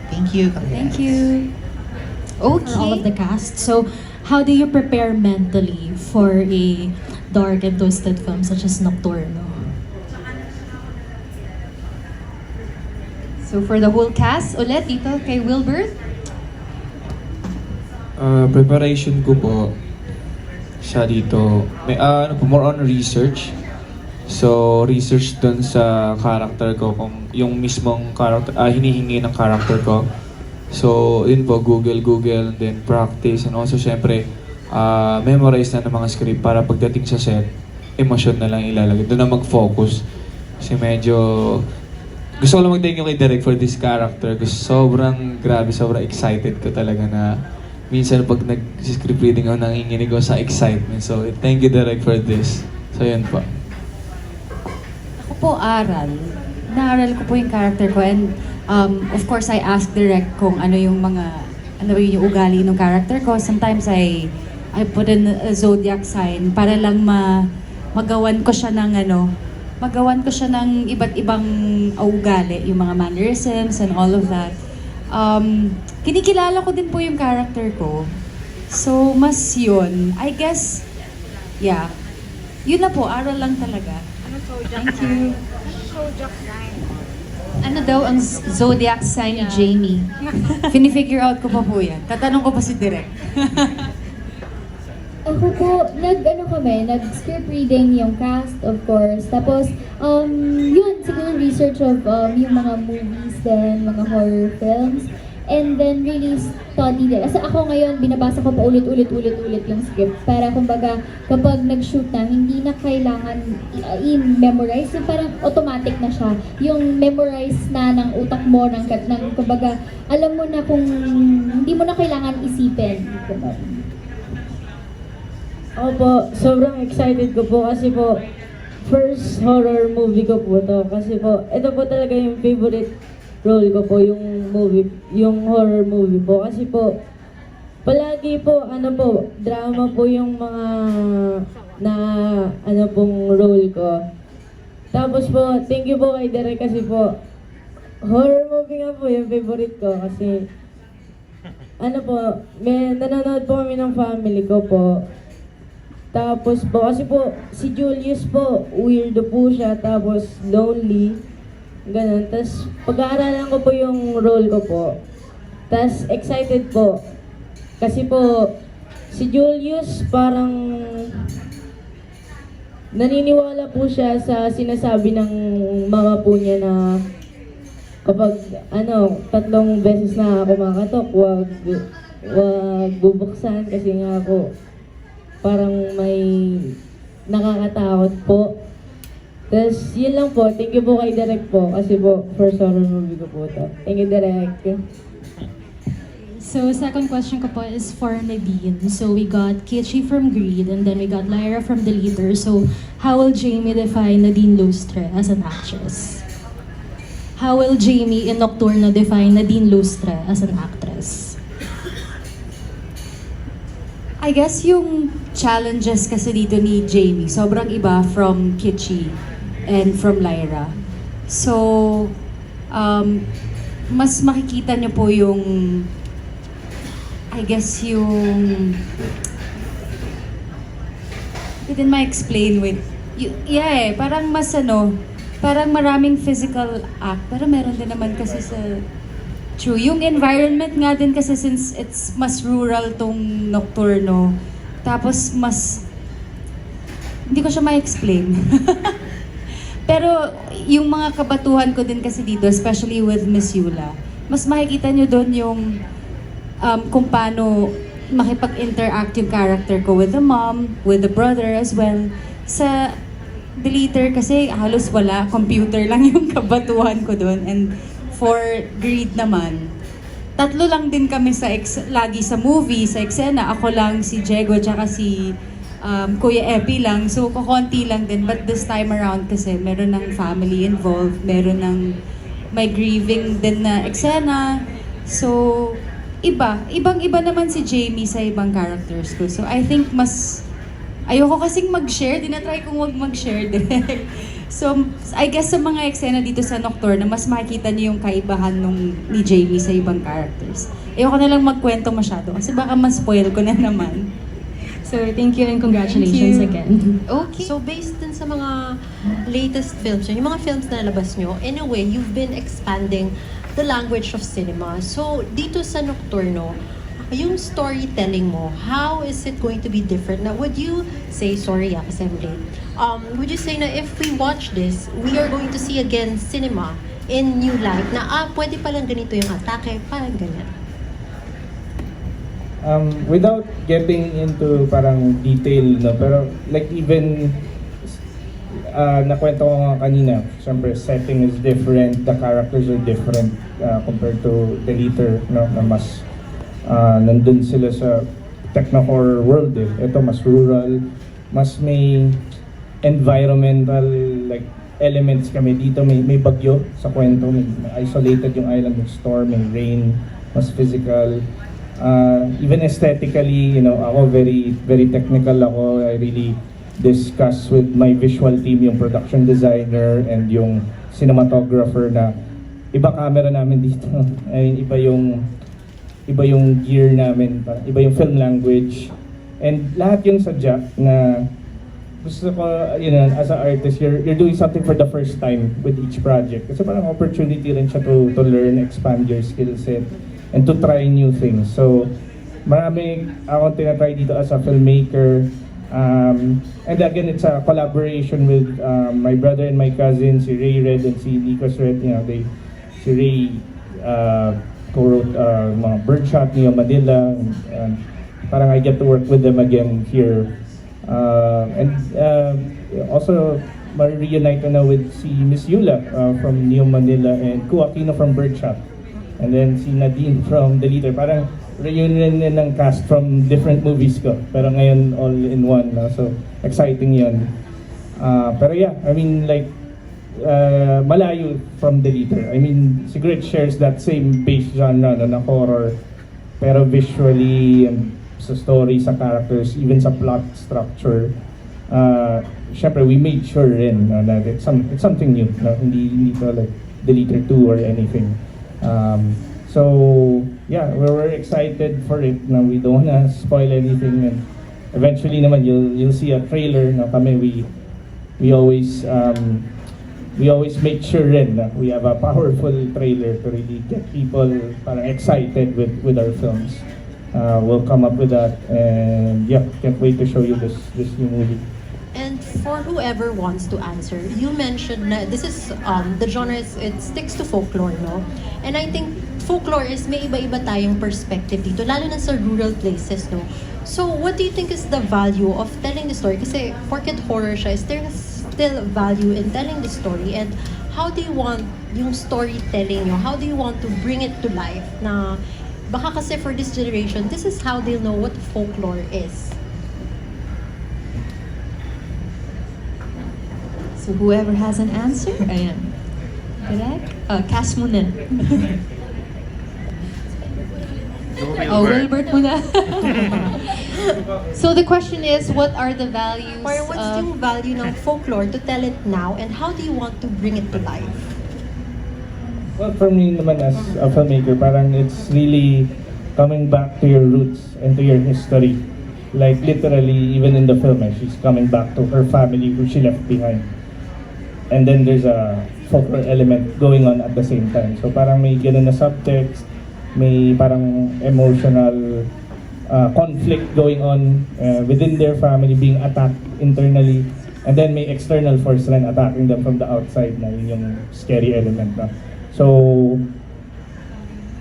Thank you. Thank you. For all of the cast. So, how do you prepare mentally for a dark and twisted film such as Nokturno? So for the whole cast, ulit dito kay Wilbert. Preparation ko po siya dito, may more on research. So, research dun sa character ko, kung yung mismong character, hinihingi ng character ko. So, yun po, Google, and then practice. And also, syempre, memorize na ng mga script para pagdating sa set, emosyon na lang ilalagay. Doon na mag-focus. Kasi medyo, gusto ko lang mag-thank you kay Direk for this character. Kasi sobrang grabe, sobrang excited ko talaga na minsan pag nag-script reading ako, nanginginig ako sa excitement. So, thank you Direk for this. So, yun po. Po naaral ko po yung character ko, and of course I asked Direk kung ano yung yung ugali ng character ko. Sometimes I put in a zodiac sign para lang magawan ko siya ng iba't ibang ugali, yung mga mannerisms and all of that. Kinikilala ko din po yung character ko. So mas yun, I guess, yeah. Yun na po, aral lang talaga. Thank you. Ano daw ang zodiac sign ni Jamie? Fini-figure out ko pa po yan. Tatanong ko pa si Direk. Ako po, nag-script reading yung cast, of course. Tapos, yun, siguro research of yung mga movies din, mga horror films. And then really study din. Kasi ako ngayon, binabasa ko pa ulit yung script. Para kumbaga, kapag nag-shoot na, hindi na kailangan i-memorize. Yung parang automatic na siya. Yung memorize na ng utak mo, kumbaga, alam mo na kung hindi mo na kailangan isipin. Ako po, sobrang excited ko po kasi po, first horror movie ko po to. Kasi po, ito po talaga yung favorite role ko po, yung horror movie po. Kasi po, palagi po, drama po yung mga pong role ko. Tapos po, thank you po kay Direk kasi po, horror movie nga po yung favorite ko kasi, may nanonood po kami ng family ko po. Tapos po, kasi po, si Julius po, weirdo po siya, tapos lonely. Ganun. Tapos, pag-aaralan ko po yung role ko po. Tapos, excited po. Kasi po, si Julius parang naniniwala po siya sa sinasabi ng mama po niya na kapag, 3 beses na kumakatok, wag bubuksan kasi nga po, parang may nakakatakot po. Tapos, yun lang po. Thank you po kay Direk po. Kasi po, first horror movie ko po ito. Thank you, Direk. So, second question ko po is for Nadine. So, we got Kichi from Greed, and then we got Lyra from Deleter. So, how will Jamie define Nadine Lustre as an actress? How will Jamie in Nokturno define Nadine Lustre as an actress? I guess yung challenges kasi dito ni Jamie, sobrang iba from Kitchi and from Lyra. So, mas makikita niyo po yung, I guess yung, I didn't ma-explain with, parang mas parang maraming physical act, pero meron din naman kasi sa, true, yung environment nga din kasi since it's mas rural tong Nokturno, tapos mas, hindi ko siya ma-explain. Pero yung mga kabatuhan ko din kasi dito, especially with Miss Eula, mas makikita nyo doon yung kung paano makipag-interact yung character ko with the mom, with the brother as well. Sa Deleter kasi halos wala, computer lang yung kabatuhan ko doon. And for Greed naman, tatlo lang din kami lagi sa movie, sa eksena. Ako lang, si Diego, tsaka si Kuya Epi lang. So, kukonti lang din. But this time around kasi meron ng family involved, meron ng may grieving din na eksena. So, ibang-iba naman si Jamie sa ibang characters ko. So, I think mas ayoko kasing mag-share, dinatry kong wag mag-share direct. So, I guess sa mga eksena dito sa Nocturne, mas makikita niyo yung kaibahan ni Jamie sa ibang characters. Ayoko na lang magkwento masyado kasi baka ma-spoil ko na naman. So, thank you and congratulations again. Okay. So, based din sa mga latest films, yung mga films na nalabas nyo, in a way, you've been expanding the language of cinema. So, dito sa Nocturno, yung storytelling mo, how is it going to be different? Now, would you say, sorry kasi I'm late, would you say na if we watch this, we are going to see again cinema in new light, na pwede palang ganito yung atake, parang ganyan? Without getting into parang detail, no, pero like even nakwento ko nga kanina, syempre setting is different, the characters are different compared to Deleter, no, na mas nandun sila sa techno-horror world eh. Ito mas rural, mas may environmental like elements kami dito, may bagyo sa kwento, may isolated yung island, may storm, may rain, mas physical. Even aesthetically, you know, ako very technical ako. I really discuss with my visual team, yung production designer and yung cinematographer na iba camera namin dito. I mean, iba yung gear namin, iba yung film language. And lahat yung sadya na gusto ko, you know, as an artist, you're doing something for the first time with each project. Kasi parang opportunity rin siya to learn, expand your skill set, and to try new things. So, marami akong tinatry dito as a filmmaker. And again, it's a collaboration with my brother and my cousin, si Ray Red and si Nikos Red. You know, si Ray co-wrote mga Birdshot, Neo Manila, and parang I get to work with them again here. And also, ma-reunite ko na with si Miss Eula from Neo Manila and Ku Aquino from Birdshot. And then si Nadine from Deleter. Parang reunion ng cast from different movies ko. Pero ngayon all in one. So, exciting yun. Pero yeah, I mean like, malayo from Deleter. I mean, siguro it shares that same base genre na horror, pero visually and sa story, sa characters, even sa plot structure. Syempre, we made sure rin na it's something new. No? Hindi to like Deleter 2 or anything. So yeah, we're excited for it. No? We don't wanna spoil anything, and eventually naman you'll see a trailer. No? Kami we always make sure rin na we have a powerful trailer to really get people parang excited with our films. We'll come up with that, and yeah, can't wait to show you this new movie. And for whoever wants to answer, you mentioned na this is the genre it sticks to folklore, no? And I think folklore is may iba-iba tayong perspective dito, lalo na sa rural places, no? So what do you think is the value of telling the story? Kasi porket horror siya, is there still value in telling the story? And how do you want yung storytelling nyo? How do you want to bring it to life? Na baka kasi for this generation, this is how they'll know what folklore is. So whoever has an answer, ayan. Correct? Cash muna. Oh, Wilbert muna. So the question is, what are the values Or what's of... yung value ng folklore to tell it now, and how do you want to bring it to life? Well, for me naman as a filmmaker, parang it's really coming back to your roots and to your history. Like literally, even in the film, she's coming back to her family who she left behind. And then there's a folklore element going on at the same time. So parang may ganun na subtext, may parang emotional conflict going on within their family, being attacked internally, and then may external force rin attacking them from the outside na yun yung scary element na. So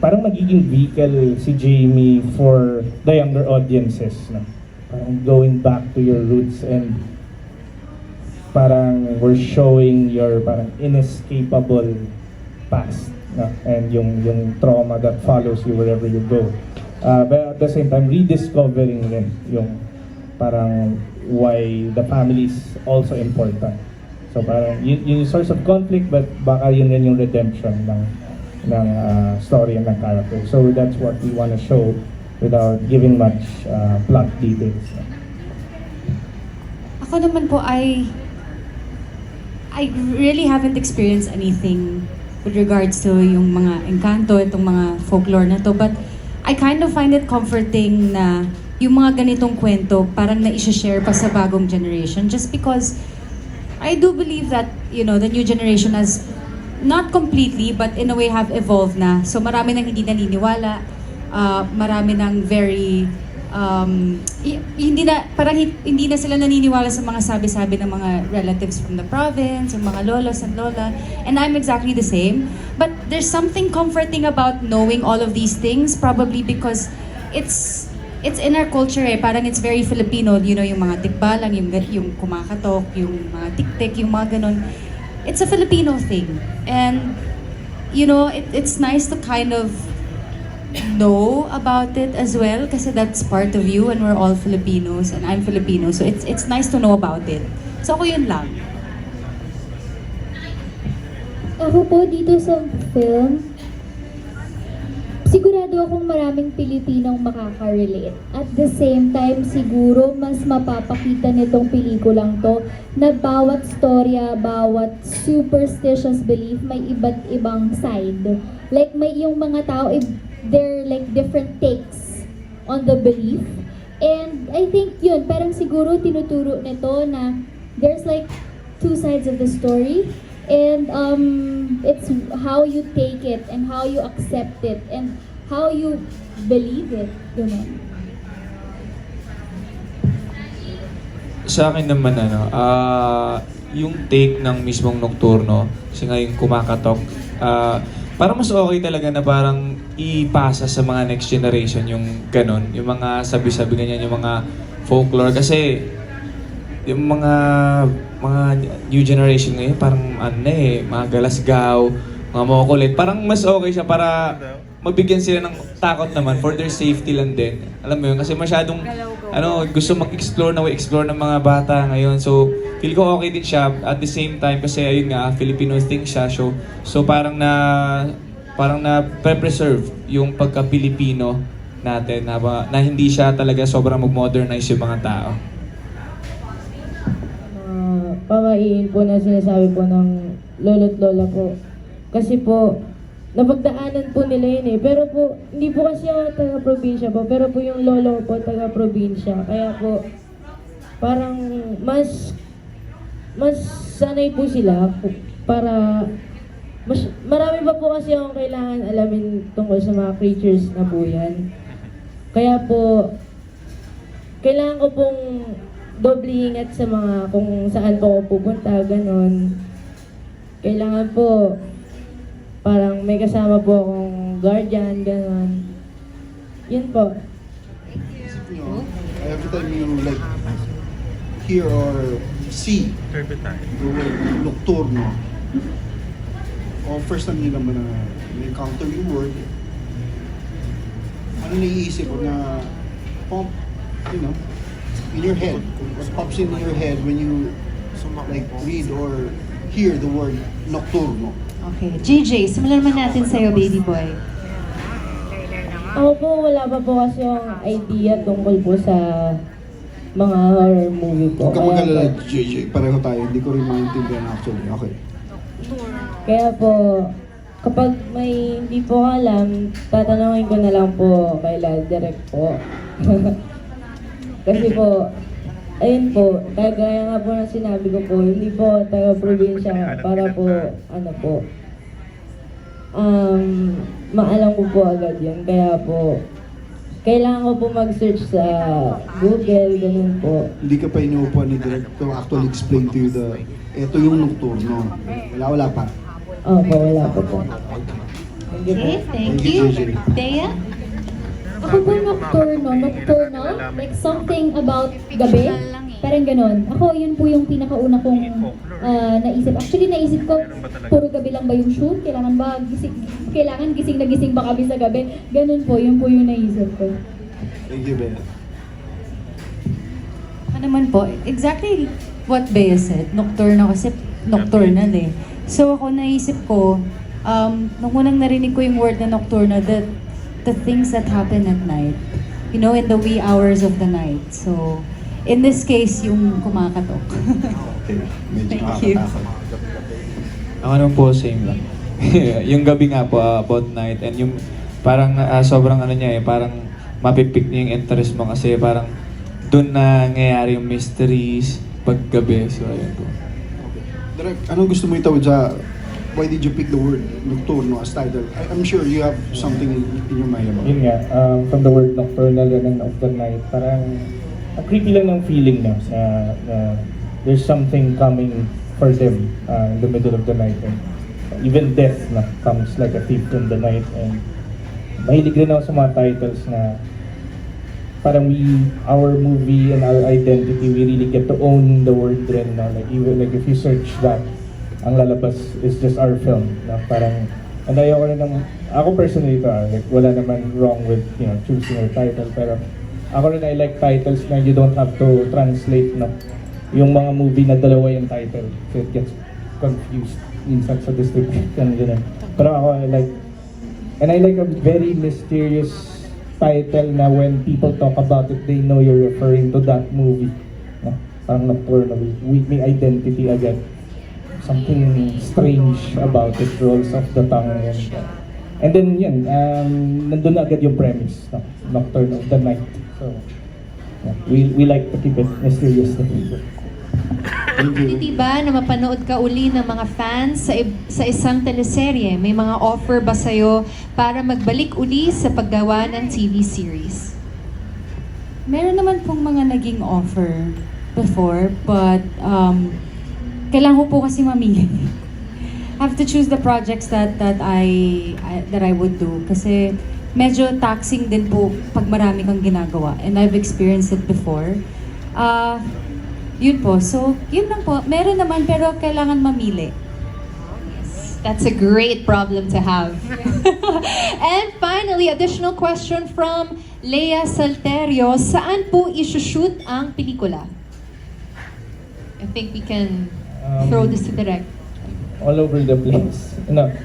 parang magiging vehicle si Jamie for the younger audiences na parang going back to your roots, and parang we're showing your parang inescapable past na, and yung trauma that follows you wherever you go. But at the same time, rediscovering rin yung parang why the family is also important. So parang yung source of conflict, but baka yun rin yung redemption ng story and ng character. So that's what we want to show without giving much plot details. Ako naman po, I really haven't experienced anything with regards to yung mga engkanto, itong mga folklore na to, but I kind of find it comforting na yung mga ganitong kwento parang na-share pa sa bagong generation, just because I do believe that, you know, the new generation has not completely, but in a way have evolved na. So marami nang hindi naniniwala, marami nang very hindi na sila naniniwala sa mga sabi-sabi ng mga relatives from the province, yung mga lolos and lola, and I'm exactly the same. But there's something comforting about knowing all of these things, probably because it's in our culture eh, parang it's very Filipino, you know, yung mga tikbalang, yung kumakatok, yung mga tik-tik, yung mga ganun. It's a Filipino thing. And, you know, it's nice to kind of know about it as well, kasi that's part of you, and we're all Filipinos, and I'm Filipino, so it's nice to know about it. So ako yun lang. Ako po dito sa film, sigurado akong maraming Pilipinong makaka-relate. At the same time, siguro mas mapapakita nitong pelikulang to na bawat storya, bawat superstitious belief, may iba't ibang side. Like may yung mga tao, they're like different takes on the belief. And I think yun, parang siguro tinuturo nito na there's like two sides of the story. And it's how you take it and how you accept it and how you believe it, you know. Sa akin naman yung take ng mismong Nokturno, kasi nga yung kumakatok, parang mas okay talaga na parang ipasa sa mga next generation yung ganon, yung mga sabi-sabi ganyan, yung mga folklore, kasi yung mga new generation ngayon, parang mga galasgaw, mga makukulit. Parang mas okay siya para magbigyan sila ng takot naman for their safety lang din. Alam mo yun, kasi masyadong gusto mag-explore ng mga bata ngayon. So, feel ko okay din siya at the same time kasi ayun nga, Filipino thing siya. So parang na preserve yung pagka-Pilipino natin na hindi siya talaga sobrang mag-modernize yung mga tao. Pamaiin po na sinasabi po ng lolo't lola po. Kasi po, napagdaanan po nila yun eh. Pero po, hindi po kasi ako taga-probinsya po. Pero po yung lolo po taga-probinsya. Kaya po, parang mas sanay po sila para marami pa po kasi akong kailangan alamin tungkol sa mga creatures na po yan. Kaya po, kailangan ko pong doble ingat sa mga kung saan po ako pupunta, ganon. Kailangan po parang may kasama po akong guardian, ganon. Yun po. Every time you like hear or see the word Nokturno, o first time nila man na encounter yung word, ano naiisip mo na pump, you know, in your head? What pops in your head when you like read or hear the word Nokturno? Okay, JJ, simulan naman natin sa'yo, baby boy. Ako po, wala pa po kasi yung idea tungkol po sa mga horror movie po. Huwag ka mag-alala, JJ. Pareho tayo. Hindi ko rin maintindihan actually. Okay. Kaya po, kapag may hindi po alam, tatanungin ko na lang po kay Direk po. Kasi po, ayun po, kagaya nga po ng sinabi ko po, hindi po taga-probinsya para po, ano po, maalam ko po agad yun. Kaya po, kailangan ko po mag-search sa Google, ganun po. Hindi ka pa inuupuan ni Direk to actually explain to you ito yung Nokturno. Wala pa. Opo, wala po po. Okay, thank you. Bea? Ako po Nokturno, like something about gabi, parang ganon. Ako yun po yung pinakauna kong naisip. Actually naisip ko, puro gabi lang ba yung shoot? Kailangan gising na gising ba kami sa gabi? Ganon po, yun po yung naisip ko. Thank you, Bea. Ano naman po, exactly what Bea said, Nokturno kasi nocturnal eh. So ako naisip ko, nung unang narinig ko yung word na Nokturno, the things that happen at night, you know, in the wee hours of the night. So, in this case, yung kumakatok. Okay, medyo Thank you. Ako naman po, same lang. Yung gabi nga po, about night, and yung parang sobrang ano niya parang mapipik niya yung interest mo kasi parang doon na nangyayari yung mysteries paggabi. So, ayun po. Okay. Direk, anong gusto mo itawid sa... Why did you pick the word Nokturno as title? I'm sure you have something in your mind about it. Yun nga, from the word nocturnal and of the night, parang creepy lang ng feeling na there's something coming for them in the middle of the night. And even death na comes like a thief in the night. And mahilig rin ako sa mga titles na parang our movie and our identity, we really get to own the word rin. Like even like if you search that, ang lalabas is just our film. Na parang, and ayoko rin ng, ako personally like wala naman wrong with, choosing your title, pero ako rin I like titles na you don't have to translate, yung mga movie na dalawa yung title, so it gets confused minsan sa distribution, gano'n. Pero ako I like a very mysterious title na when people talk about it, they know you're referring to that movie. Parang Nocturno, may identity agad. Something strange about it rolls off the tongue. And then yun, nandun na agad yung premise, Nocturne of the Night. So, we like to keep it mysterious. Hindi ba na mapanood ka uli ng mga fans sa isang teleserye? May mga offer ba sa'yo para magbalik uli sa paggawa ng TV series? Meron naman pong mga naging offer before, but kailangan ko po kasi mamili. I have to choose the projects that I would do kasi medyo taxing din po pag marami kang ginagawa, and I've experienced it before. Yun po. So, yun lang po. Meron naman pero kailangan mamili. That's a great problem to have. And finally, additional question from Lea Salterio. Saan po isushoot ang pelikula? I think we can throw this to Direk. All over the place.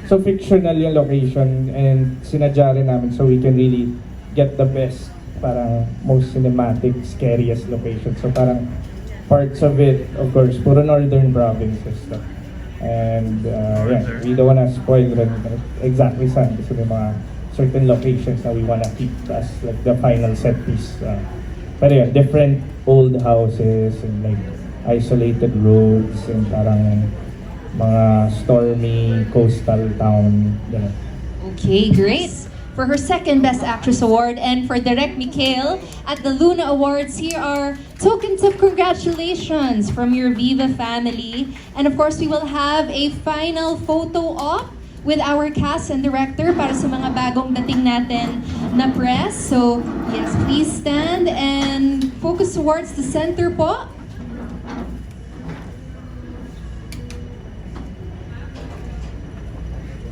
So fictional yung location and sinadya rin namin so we can really get the best, parang most cinematic, scariest location. So parang parts of it, of course, puro northern provinces. And we don't wanna spoil exactly saan kasi may mga certain locations na we wanna keep as like the final set piece. Pero yun, different old houses and like isolated roads and parang mga stormy coastal town. Okay, great. For her second Best Actress Award and for Direk Mikhail at the Luna Awards, here are tokens of congratulations from your Viva family. And of course, we will have a final photo op with our cast and director para sa mga bagong dating natin na press. So, yes, please stand and focus towards the center po.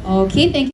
Okay, thank you.